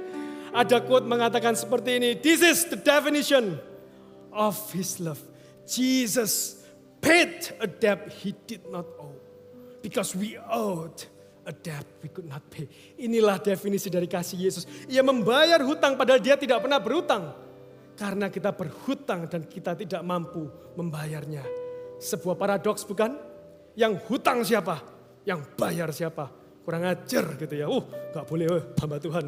Ada quote mengatakan seperti ini. This is the definition of His love. Jesus paid a debt He did not owe. Because we owed a debt we could not pay. Inilah definisi dari kasih Yesus. Ia membayar hutang padahal Dia tidak pernah berhutang. Karena kita berhutang dan kita tidak mampu membayarnya. Sebuah paradoks bukan? Yang hutang siapa? Yang bayar siapa? Kurang ajar gitu ya. Gak boleh hamba Tuhan.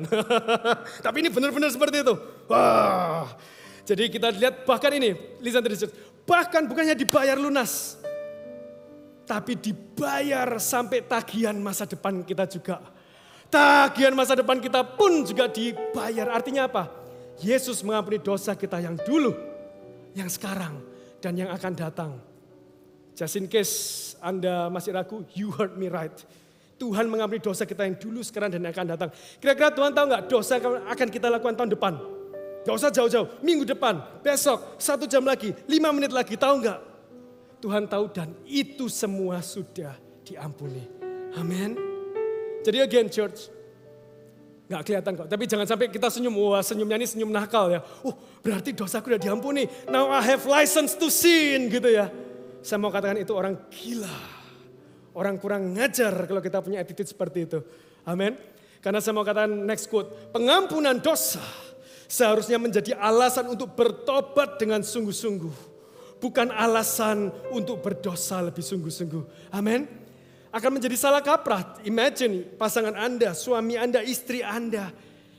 Tapi ini benar-benar seperti itu. Wah. Jadi kita lihat bahkan ini. Listen to this. Bahkan bukannya dibayar lunas. Tapi dibayar sampai tagihan masa depan kita juga. Tagihan masa depan kita pun juga dibayar. Artinya apa? Yesus mengampuni dosa kita yang dulu, yang sekarang, dan yang akan datang. Just in case Anda masih ragu, you heard me right. Tuhan mengampuni dosa kita yang dulu, sekarang, dan yang akan datang. Kira-kira Tuhan tahu nggak dosa akan kita lakukan tahun depan? Gak usah jauh-jauh, minggu depan, besok, 1 jam lagi, 5 menit lagi, tahu nggak? Tuhan tahu dan itu semua sudah diampuni. Amin. Jadi again church, gak kelihatan kok. Tapi jangan sampai kita senyum. Wah, senyumnya ini senyum nakal ya. Berarti dosaku udah diampuni. Now I have license to sin gitu ya. Saya mau katakan itu orang gila. Orang kurang ngajar kalau kita punya attitude seperti itu. Amin. Karena saya mau katakan next quote. Pengampunan dosa seharusnya menjadi alasan untuk bertobat dengan sungguh-sungguh. Bukan alasan untuk berdosa lebih sungguh-sungguh. Amin. Akan menjadi salah kaprah. Imagine pasangan Anda, suami Anda, istri Anda.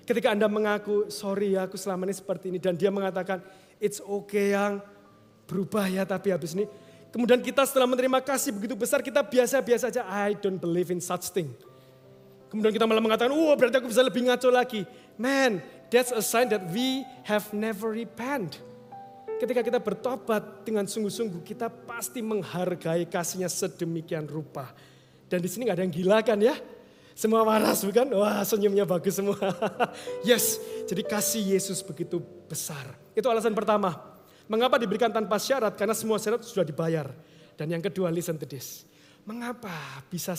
Ketika Anda mengaku, sorry ya aku selama ini seperti ini. Dan dia mengatakan, it's okay yang berubah ya tapi habis ini. Kemudian kita setelah menerima kasih begitu besar, kita biasa-biasa aja, I don't believe in such thing. Kemudian kita malah mengatakan, berarti aku bisa lebih ngaco lagi. Man, that's a sign that we have never repent. Ketika kita bertobat dengan sungguh-sungguh, kita pasti menghargai kasihnya sedemikian rupa. Dan di sini gak ada yang gila kan ya? Semua waras bukan? Wah senyumnya bagus semua. Yes, jadi kasih Yesus begitu besar. Itu alasan pertama. Mengapa diberikan tanpa syarat? Karena semua syarat sudah dibayar. Dan yang kedua, listen to this. Mengapa bisa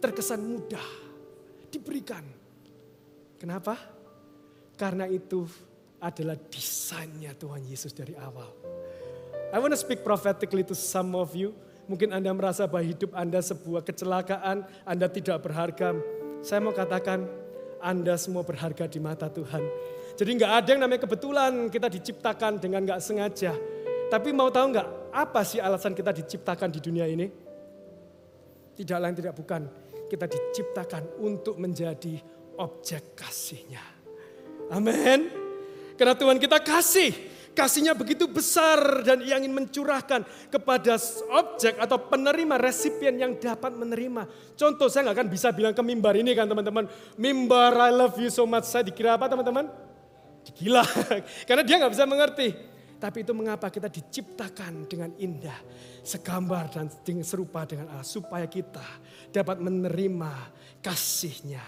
terkesan mudah diberikan? Kenapa? Karena itu adalah desainnya Tuhan Yesus dari awal. I want to speak prophetically to some of you. Mungkin Anda merasa bahwa hidup Anda sebuah kecelakaan, Anda tidak berharga. Saya mau katakan, Anda semua berharga di mata Tuhan. Jadi nggak ada yang namanya kebetulan kita diciptakan dengan nggak sengaja. Tapi mau tahu nggak apa sih alasan kita diciptakan di dunia ini? Tidak lain tidak bukan, kita diciptakan untuk menjadi objek kasih-Nya. Amin. Karena Tuhan kita kasihnya begitu besar dan Ia ingin mencurahkan kepada objek atau penerima, resipien yang dapat menerima. Contoh, saya nggak akan bisa bilang ke mimbar ini kan teman-teman, mimbar I love you so much, saya dikira apa teman-teman? Gila, karena dia nggak bisa mengerti. Tapi itu mengapa kita diciptakan dengan indah, segambar dan serupa dengan Allah, supaya kita dapat menerima kasih-Nya.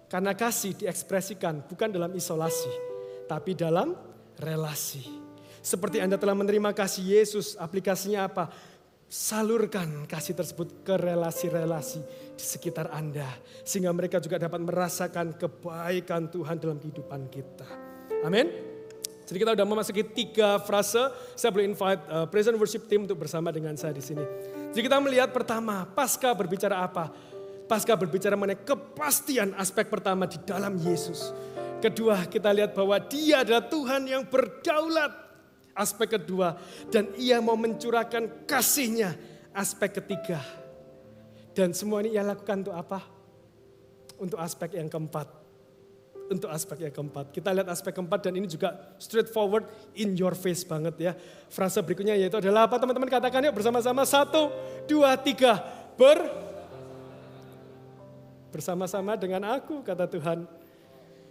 Karena kasih diekspresikan bukan dalam isolasi, tapi dalam relasi. Seperti Anda telah menerima kasih Yesus, aplikasinya apa? Salurkan kasih tersebut ke relasi-relasi di sekitar Anda. Sehingga mereka juga dapat merasakan kebaikan Tuhan dalam kehidupan kita. Amin. Jadi kita udah memasuki 3 frase. Saya boleh invite Praise and Worship Team untuk bersama dengan saya di sini. Jadi kita melihat pertama, Paskah berbicara apa? Paskah berbicara mengenai kepastian aspek pertama di dalam Yesus. Kedua, kita lihat bahwa Dia adalah Tuhan yang berdaulat. Aspek kedua, dan Ia mau mencurahkan kasih-Nya. Aspek ketiga. Dan semua ini Ia lakukan untuk apa? Untuk aspek yang keempat. Untuk aspek yang keempat. Kita lihat aspek keempat dan ini juga straightforward, in your face banget ya. Frase berikutnya yaitu adalah apa teman-teman? Katakan yuk bersama-sama. 1, 2, 3. Bersama-sama dengan aku, kata Tuhan.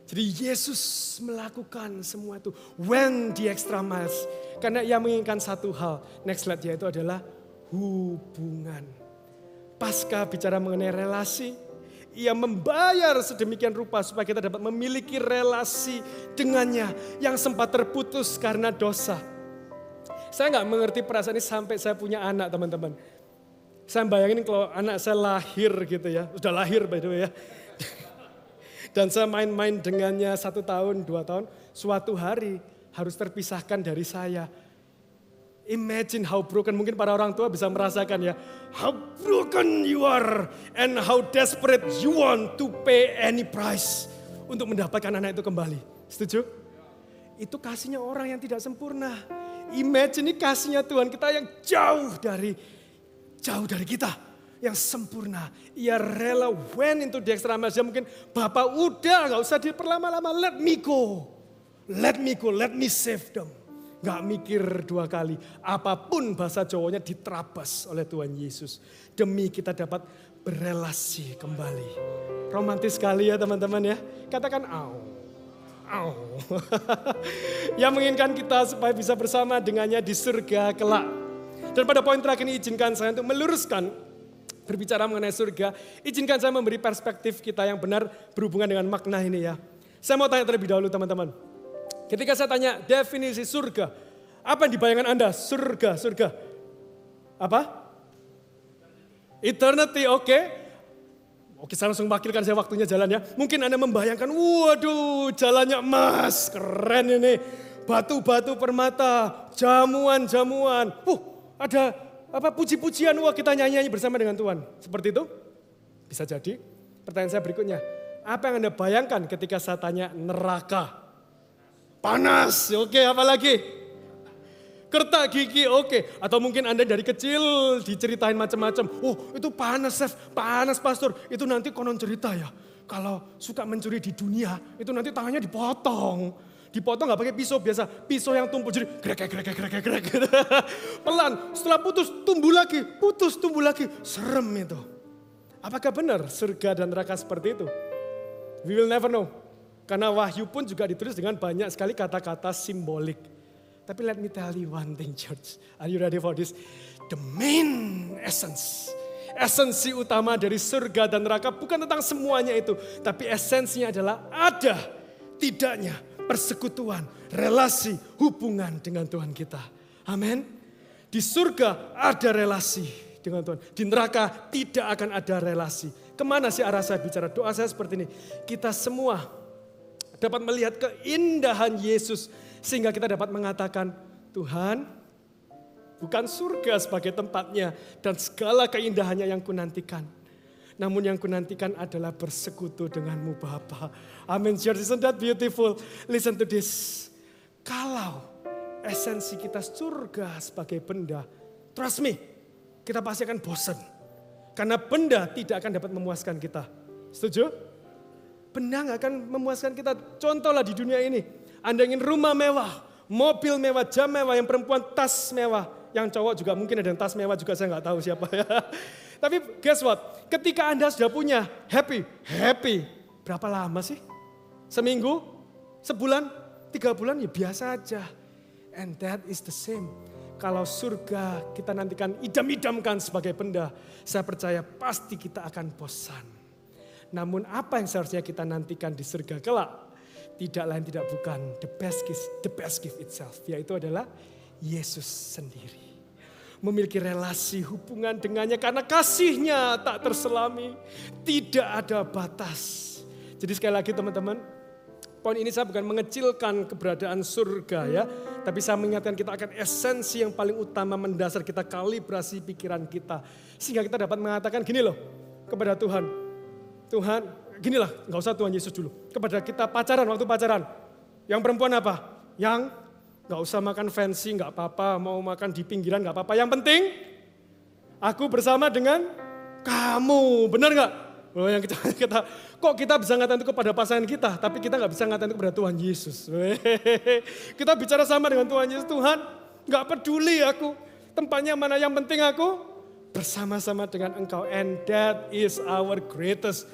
Jadi Yesus melakukan semua itu when the extra miles. Karena Ia menginginkan satu hal. Next slide yaitu adalah hubungan. Paskah bicara mengenai relasi. Ia membayar sedemikian rupa supaya kita dapat memiliki relasi dengannya yang sempat terputus karena dosa. Saya nggak mengerti perasaan ini sampai saya punya anak teman-teman. Saya bayangin kalau anak saya lahir gitu ya. Sudah lahir by the way ya. Dan saya main-main dengannya 1 tahun, 2 tahun. Suatu hari harus terpisahkan dari saya. Imagine how broken, mungkin para orang tua bisa merasakan ya. How broken you are and how desperate you want to pay any price. Untuk mendapatkan anak itu kembali. Setuju? Itu kasihnya orang yang tidak sempurna. Imagine ini kasihnya Tuhan kita yang jauh dari kita. Yang sempurna. Ia rela went into the extra mile. Mungkin Bapak udah gak usah diperlama-lama. Let me go, let me save them. Gak mikir 2 kali. Apapun bahasa Jawanya diterabas oleh Tuhan Yesus. Demi kita dapat berelasi kembali. Romantis sekali ya teman-teman ya. Katakan au. Yang menginginkan kita supaya bisa bersama dengannya di surga kelak. Dan pada poin terakhir ini izinkan saya untuk meluruskan. Berbicara mengenai surga, izinkan saya memberi perspektif kita yang benar berhubungan dengan makna ini ya. Saya mau tanya terlebih dahulu teman-teman. Ketika saya tanya definisi surga, apa yang dibayangkan Anda? Surga. Apa? Eternity, oke. Oke, saya langsung wakilkan saya waktunya jalan ya. Mungkin Anda membayangkan, waduh jalannya emas, keren ini. Batu-batu permata, jamuan-jamuan. Ada puji-pujian, wah kita nyanyi bersama dengan Tuhan. Seperti itu? Bisa jadi. Pertanyaan saya berikutnya. Apa yang Anda bayangkan ketika saya tanya neraka? Panas, oke, apa lagi? Kertak gigi, oke. Atau mungkin Anda dari kecil diceritain macam-macam. Oh itu panas, Chef, panas Pastor. Itu nanti konon cerita ya. kalau suka mencuri di dunia, itu nanti tangannya dipotong. Dipotong nggak pakai pisau biasa, pisau yang tumpul jadi grek. Pelan, setelah putus tumbuh lagi, putus tumbuh lagi. Serem itu. Apakah benar surga dan neraka seperti itu? We will never know. Karena Wahyu pun juga ditulis dengan banyak sekali kata-kata simbolik. Tapi let me tell you one thing, church. Are you ready for this? The main essence. Esensi utama dari surga dan neraka bukan tentang semuanya itu. Tapi esensinya adalah ada tidaknya persekutuan, relasi, hubungan dengan Tuhan kita. Amin. Di surga ada relasi dengan Tuhan. Di neraka tidak akan ada relasi. Kemana sih arah saya bicara? Doa saya seperti ini. Kita semua dapat melihat keindahan Yesus. Sehingga kita dapat mengatakan, Tuhan, bukan surga sebagai tempatnya dan segala keindahannya yang kunantikan. Namun yang kunantikan adalah bersekutu denganmu Bapa. Amin. Isn't that beautiful? Listen to this. Kalau esensi kita surga sebagai benda, trust me, kita pasti akan bosan. Karena benda tidak akan dapat memuaskan kita. Setuju? Benda gak akan memuaskan kita. Contohlah di dunia ini. Anda ingin rumah mewah, mobil mewah, jam mewah, yang perempuan tas mewah. Yang cowok juga mungkin ada yang tas mewah juga, saya gak tahu siapa ya. Tapi guess what? Ketika Anda sudah punya, happy. Berapa lama sih? Seminggu? Sebulan? 3 bulan? Ya biasa aja. And that is the same. Kalau surga kita nantikan idam-idamkan sebagai benda, saya percaya pasti kita akan bosan. Namun apa yang seharusnya kita nantikan di surga kelak? Tidak lain tidak bukan the best gift itself. Yaitu adalah Yesus sendiri. Memiliki relasi hubungan dengannya karena kasihnya tak terselami. Tidak ada batas. Jadi sekali lagi teman-teman, poin ini saya bukan mengecilkan keberadaan surga ya. Tapi saya mengingatkan kita akan esensi yang paling utama mendasar kita, kalibrasi pikiran kita. Sehingga kita dapat mengatakan gini loh kepada Tuhan. Tuhan, ginilah, gak usah Tuhan Yesus dulu. Kepada kita pacaran, waktu pacaran. Yang perempuan apa? Yang gak usah makan fancy, gak apa-apa. Mau makan di pinggiran gak apa-apa. Yang penting, aku bersama dengan kamu. Benar gak? Oh, yang kita, kok kita bisa ngatain itu kepada pasangan kita, tapi kita gak bisa ngatain itu kepada Tuhan Yesus. Kita bicara sama dengan Tuhan Yesus. Tuhan, gak peduli aku. Tempatnya mana, yang penting aku bersama-sama dengan Engkau. And that is our greatest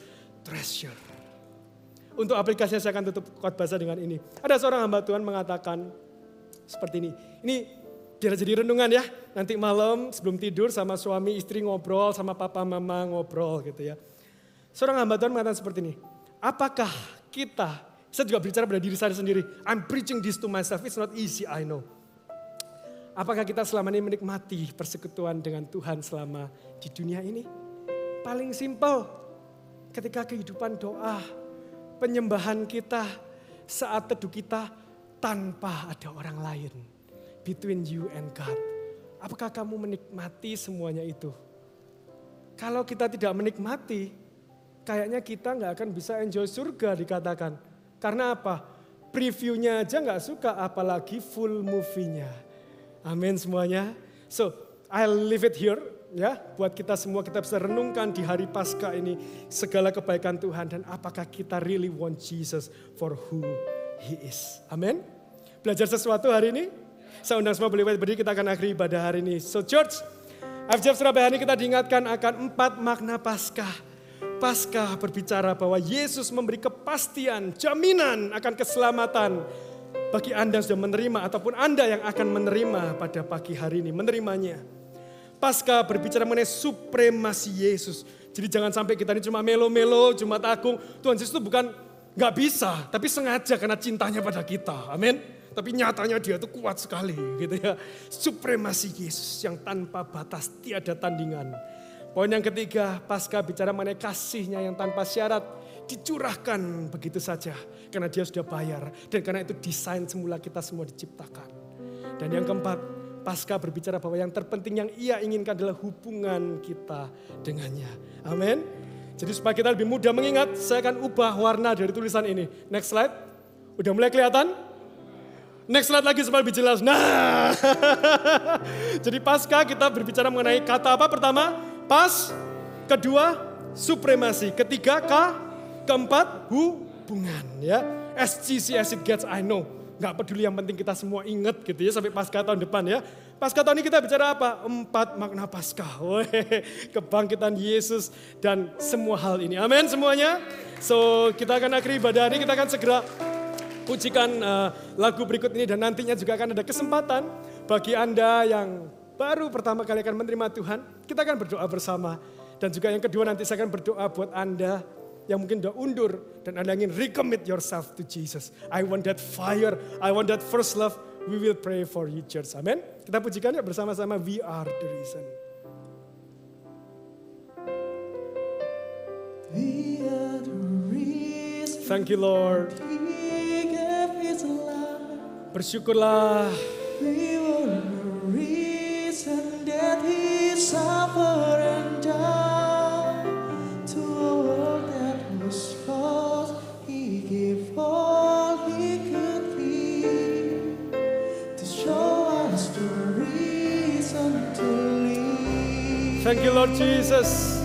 treasure. Untuk aplikasinya saya akan tutup khotbah saya dengan ini. Ada seorang hamba Tuhan mengatakan seperti ini. Ini biar jadi renungan ya. Nanti malam sebelum tidur sama suami istri ngobrol, sama papa mama ngobrol gitu ya. Seorang hamba Tuhan mengatakan seperti ini. Apakah kita, saya juga bicara pada diri saya sendiri. I'm preaching this to myself, it's not easy, I know. Apakah kita selama ini menikmati persekutuan dengan Tuhan selama di dunia ini? Paling simpel, ketika kehidupan doa, penyembahan kita, saat teduh kita tanpa ada orang lain. Between you and God. Apakah kamu menikmati semuanya itu? Kalau kita tidak menikmati, kayaknya kita gak akan bisa enjoy surga dikatakan. Karena apa? Previewnya aja gak suka, apalagi full movie-nya. Amin semuanya. So, I'll leave it here ya. Buat kita semua kita bisa renungkan di hari Paskah ini segala kebaikan Tuhan dan apakah kita really want Jesus for who He is. Amin. Belajar sesuatu hari ini? Saya undang semua boleh berdiri, kita akan akhiri ibadah hari ini. So church, FJF Surabaya hari ini kita diingatkan akan 4 makna Paskah. Paskah berbicara bahwa Yesus memberi kepastian, jaminan akan keselamatan bagi Anda yang sudah menerima ataupun Anda yang akan menerima pada pagi hari ini, menerimanya. Paskah berbicara mengenai supremasi Yesus. Jadi jangan sampai kita ini cuma melo-melo, Jumat Agung. Tuhan Yesus itu bukan gak bisa, tapi sengaja karena cintanya pada kita. Amin. Tapi nyatanya dia itu kuat sekali gitu ya. Supremasi Yesus yang tanpa batas, tiada tandingan. Poin yang ketiga, Paskah bicara mengenai kasihnya yang tanpa syarat. Dicurahkan begitu saja karena dia sudah bayar. Dan karena itu desain semula kita semua diciptakan. Dan yang keempat, Paskah berbicara bahwa yang terpenting yang ia inginkan adalah hubungan kita dengannya. Amin. Jadi supaya kita lebih mudah mengingat, saya akan ubah warna dari tulisan ini. Next slide. Udah mulai kelihatan? Next slide lagi supaya lebih jelas. Nah, jadi Paskah kita berbicara mengenai kata apa pertama? Pas. Kedua, supremasi. Ketiga, Keempat, hubungan ya. SGC as it gets, I know. Gak peduli, yang penting kita semua ingat gitu ya sampai Paskah tahun depan ya. Paskah tahun ini kita bicara apa? 4 makna Paskah. Kebangkitan Yesus dan semua hal ini. Amin semuanya. So kita akan akhiri ibadah ini, kita akan segera pujikan lagu berikut ini. Dan nantinya juga akan ada kesempatan bagi Anda yang baru pertama kali akan menerima Tuhan. Kita akan berdoa bersama. Dan juga yang kedua nanti saya akan berdoa buat Anda yang mungkin udah undur dan Anda ingin recommit yourself to Jesus. I want that fire, I want that first love. We will pray for you, church. Amin. Kita pujikan ya bersama-sama. We are the reason. We are the reason. Thank you, Lord. He gave his life. Bersyukurlah. We were the reason that he suffered and died. To a world that was lost, he gave all he could be. To show us the reason to live. Thank you, Lord Jesus.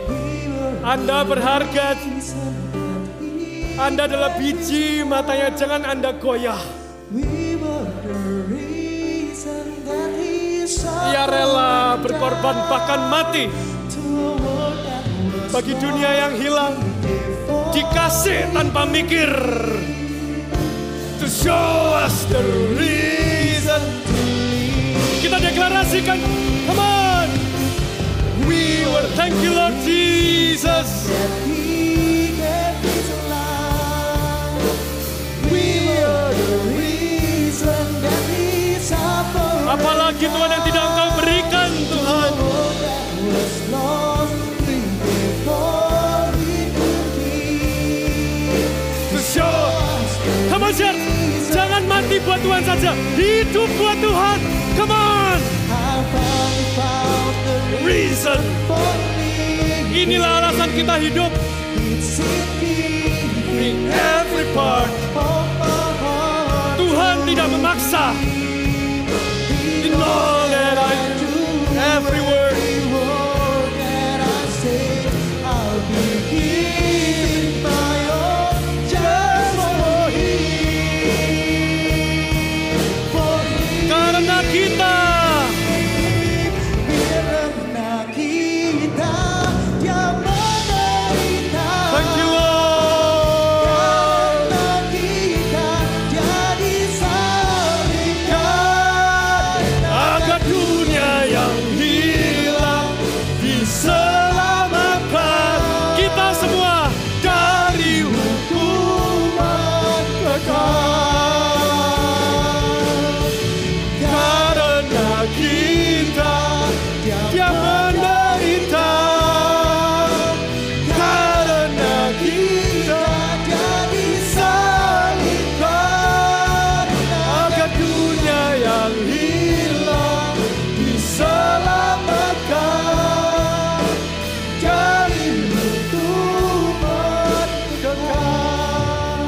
We were Anda berharga. the reason that he Anda adalah biji, matanya jangan Anda goyah. We were the reason that he suffered. Ia rela berkorban bahkan mati To a world that was bagi dunia yang hilang. Dikasih tanpa mikir. To show us the reason. Kita deklarasikan, come on. We were, thank you Lord Jesus. he gave his life. We were the reason that he suffered. Apalagi Tuhan yang tidak Engkau berikan Tuhan. Was lost, he gave all he could give. To show, come on church. Jangan mati buat Tuhan saja. Hidup buat Tuhan. Come on. I finally found the Reason. for me. Inilah alasan kita hidup. It's in Every part. of my heart. Tuhan tidak memaksa. In all that I do, every word. Every word that I say, I'll be giving my all just for him. For him. Karena kita. Karena kita dia menderita. Thank you Lord. Karena kita dia disalibkan. Agar dunia yang hilang diselamatkan. Kita semua dari hukuman kekal. Karena kita dia menderita. Karena kita Dia disalibkan. agar dunia yang hilang diselamatkan dari hukuman kekal.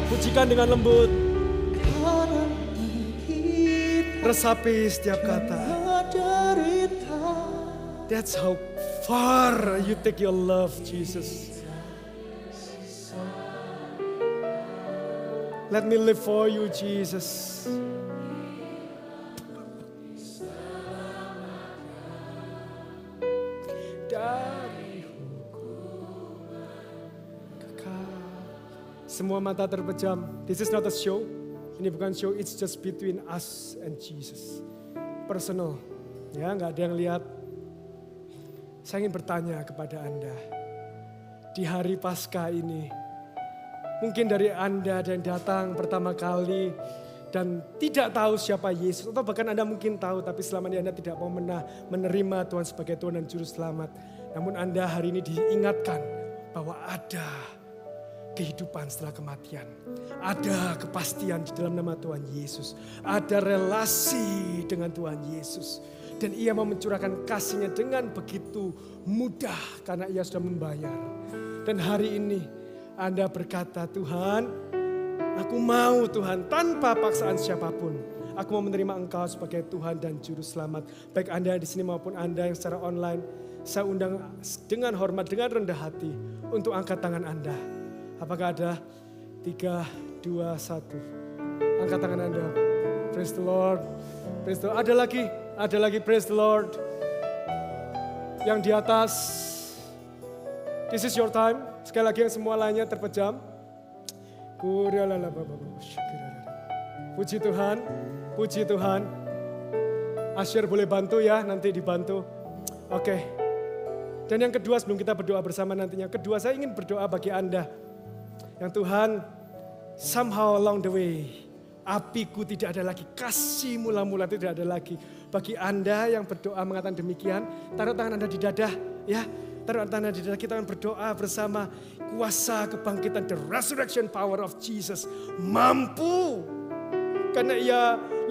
Pujikan dengan lembut, Karena kita resapi setiap kata. menderita. That's how far you take your love, Jesus. Let me live for you, Jesus. Dari hukuman kekal. Semua mata terpejam. This is not a show. Ini bukan show, it's just between us and Jesus. Personal. Ya, nggak ada yang lihat. Saya ingin bertanya kepada Anda. Di hari Paskah ini, mungkin dari Anda ada yang datang pertama kali dan tidak tahu siapa Yesus. Atau bahkan Anda mungkin tahu tapi selama ini Anda tidak mau menerima Tuhan sebagai Tuhan dan Juru Selamat. Namun Anda hari ini diingatkan bahwa ada kehidupan setelah kematian. Ada kepastian di dalam nama Tuhan Yesus. Ada relasi dengan Tuhan Yesus. Dan ia mau mencurahkan kasih-Nya dengan begitu mudah karena ia sudah membayar. Dan hari ini Anda berkata, Tuhan, aku mau Tuhan tanpa paksaan siapapun. Aku mau menerima Engkau sebagai Tuhan dan Juru Selamat. Baik Anda di sini maupun Anda yang secara online. Saya undang dengan hormat, dengan rendah hati untuk angkat tangan Anda. Apakah ada? 3, 2, 1. Angkat tangan Anda. Praise the Lord. Praise the Lord. Ada lagi, praise the Lord. Yang di atas, this is your time. Sekali lagi yang semua lainnya terpejam. Puji Tuhan, puji Tuhan. Asher boleh bantu ya, nanti dibantu. Oke. Dan yang kedua sebelum kita berdoa bersama nantinya. Kedua saya ingin berdoa bagi Anda. Yang Tuhan, somehow along the way, apiku tidak ada lagi, kasih mula-mula tidak ada lagi. Bagi Anda yang berdoa mengatakan demikian, taruh tangan Anda di dada ya. Taruh tangan Anda di dada, kita akan berdoa bersama. Kuasa kebangkitan, the resurrection power of Jesus mampu. Karena ia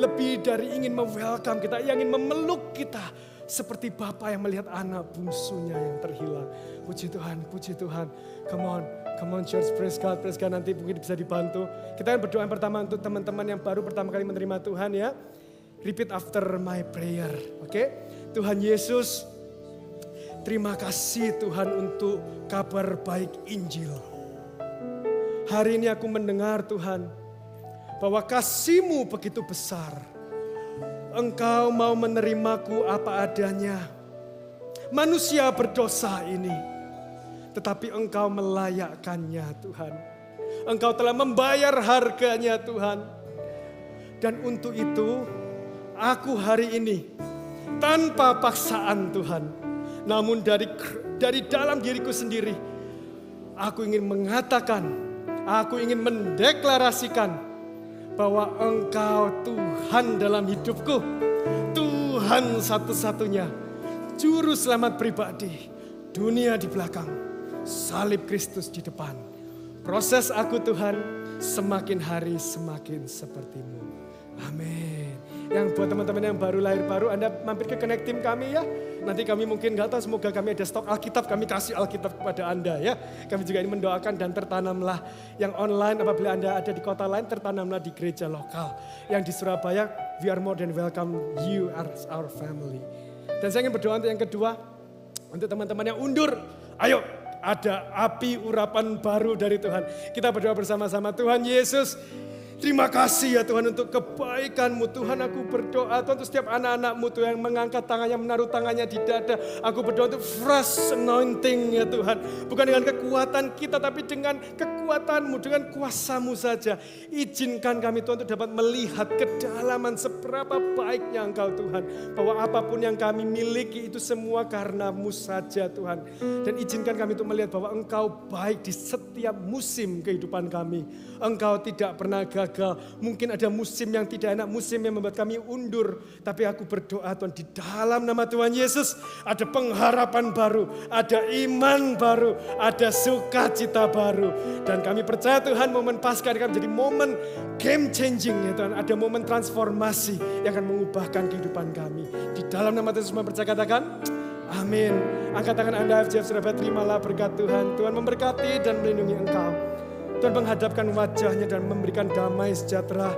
lebih dari ingin welcome kita, ia ingin memeluk kita. Seperti Bapa yang melihat anak bungsunya yang terhilang. Puji Tuhan, puji Tuhan. Come on church, praise God, nanti mungkin bisa dibantu. Kita akan berdoa yang pertama untuk teman-teman yang baru pertama kali menerima Tuhan ya. Repeat after my prayer, oke? Tuhan Yesus, terima kasih Tuhan untuk kabar baik Injil. Hari ini aku mendengar Tuhan, bahwa kasih-Mu begitu besar. Engkau mau menerimaku apa adanya. Manusia berdosa ini. Tetapi Engkau melayakkannya Tuhan. Engkau telah membayar harganya Tuhan. Dan untuk itu aku hari ini tanpa paksaan Tuhan. Namun dari dalam diriku sendiri. Aku ingin mengatakan, aku ingin mendeklarasikan bahwa Engkau Tuhan dalam hidupku. Tuhan satu-satunya. Juru selamat pribadi. Dunia di belakang. Salib Kristus di depan. Proses aku Tuhan semakin hari semakin seperti-Mu. Amin. Yang buat teman-teman yang baru lahir baru, Anda mampir ke Connect Team kami ya. Nanti kami mungkin gak tahu, semoga kami ada stok Alkitab, kami kasih Alkitab kepada Anda ya. Kami juga ingin mendoakan dan tertanamlah yang online apabila Anda ada di kota lain, tertanamlah di gereja lokal. Yang di Surabaya, we are more than welcome you as our family. Dan saya ingin berdoa untuk yang kedua, untuk teman-teman yang undur, ayo ada api urapan baru dari Tuhan. Kita berdoa bersama-sama. Tuhan Yesus, terima kasih ya Tuhan untuk kebaikan-Mu. Tuhan aku berdoa Tuhan untuk setiap anak-anak-Mu Tuhan yang mengangkat tangannya, menaruh tangannya di dada. Aku berdoa untuk fresh anointing ya Tuhan. Bukan dengan kekuatan kita tapi dengan kekuatan-Mu, dengan kuasa-Mu saja. Izinkan kami Tuhan untuk dapat melihat kedalaman seberapa baiknya Engkau Tuhan. Bahwa apapun yang kami miliki itu semua karena-Mu saja Tuhan. Dan izinkan kami untuk melihat bahwa Engkau baik di setiap musim kehidupan kami. Engkau tidak pernah gagal. Mungkin ada musim yang tidak enak, musim yang membuat kami undur. Tapi aku berdoa Tuhan, di dalam nama Tuhan Yesus ada pengharapan baru, ada iman baru, ada sukacita baru. Dan kami percaya Tuhan momen Paskah akan menjadi momen game changing ya Tuhan. Ada momen transformasi yang akan mengubahkan kehidupan kami. Di dalam nama Tuhan Yesus semua percaya katakan, amin. Angkat tangan Anda FJF Surabaya, terimalah berkat Tuhan. Tuhan memberkati dan melindungi engkau. Tuhan menghadapkan wajahnya dan memberikan damai sejahtera.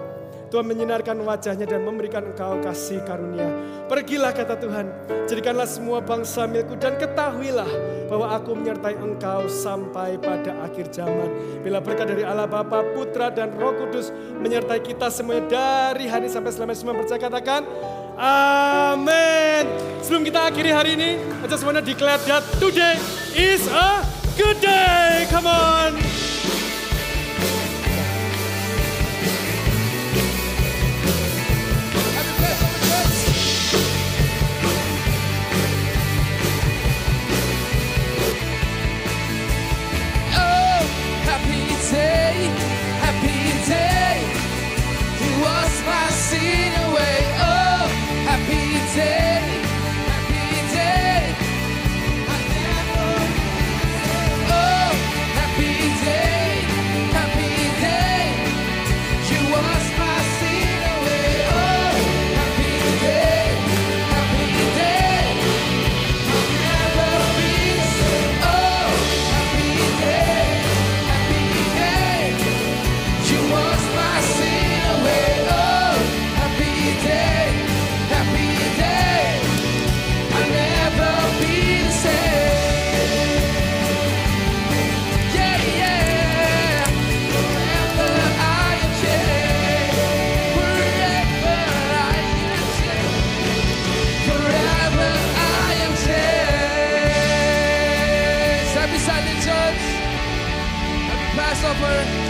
Tuhan menyinarkan wajahnya dan memberikan engkau kasih karunia. Pergilah kata Tuhan, jadikanlah semua bangsa milikku dan ketahuilah bahwa aku menyertai engkau sampai pada akhir zaman. Bila berkat dari Allah Bapa, Putra dan Roh Kudus menyertai kita semuanya dari hari sampai selamanya. Semua percaya katakan, amin. Sebelum kita akhiri hari ini, I just want to declare that today is a good day. Come on. Happy day, He washed my sin away. Oh, happy day, I never. Oh, happy day. over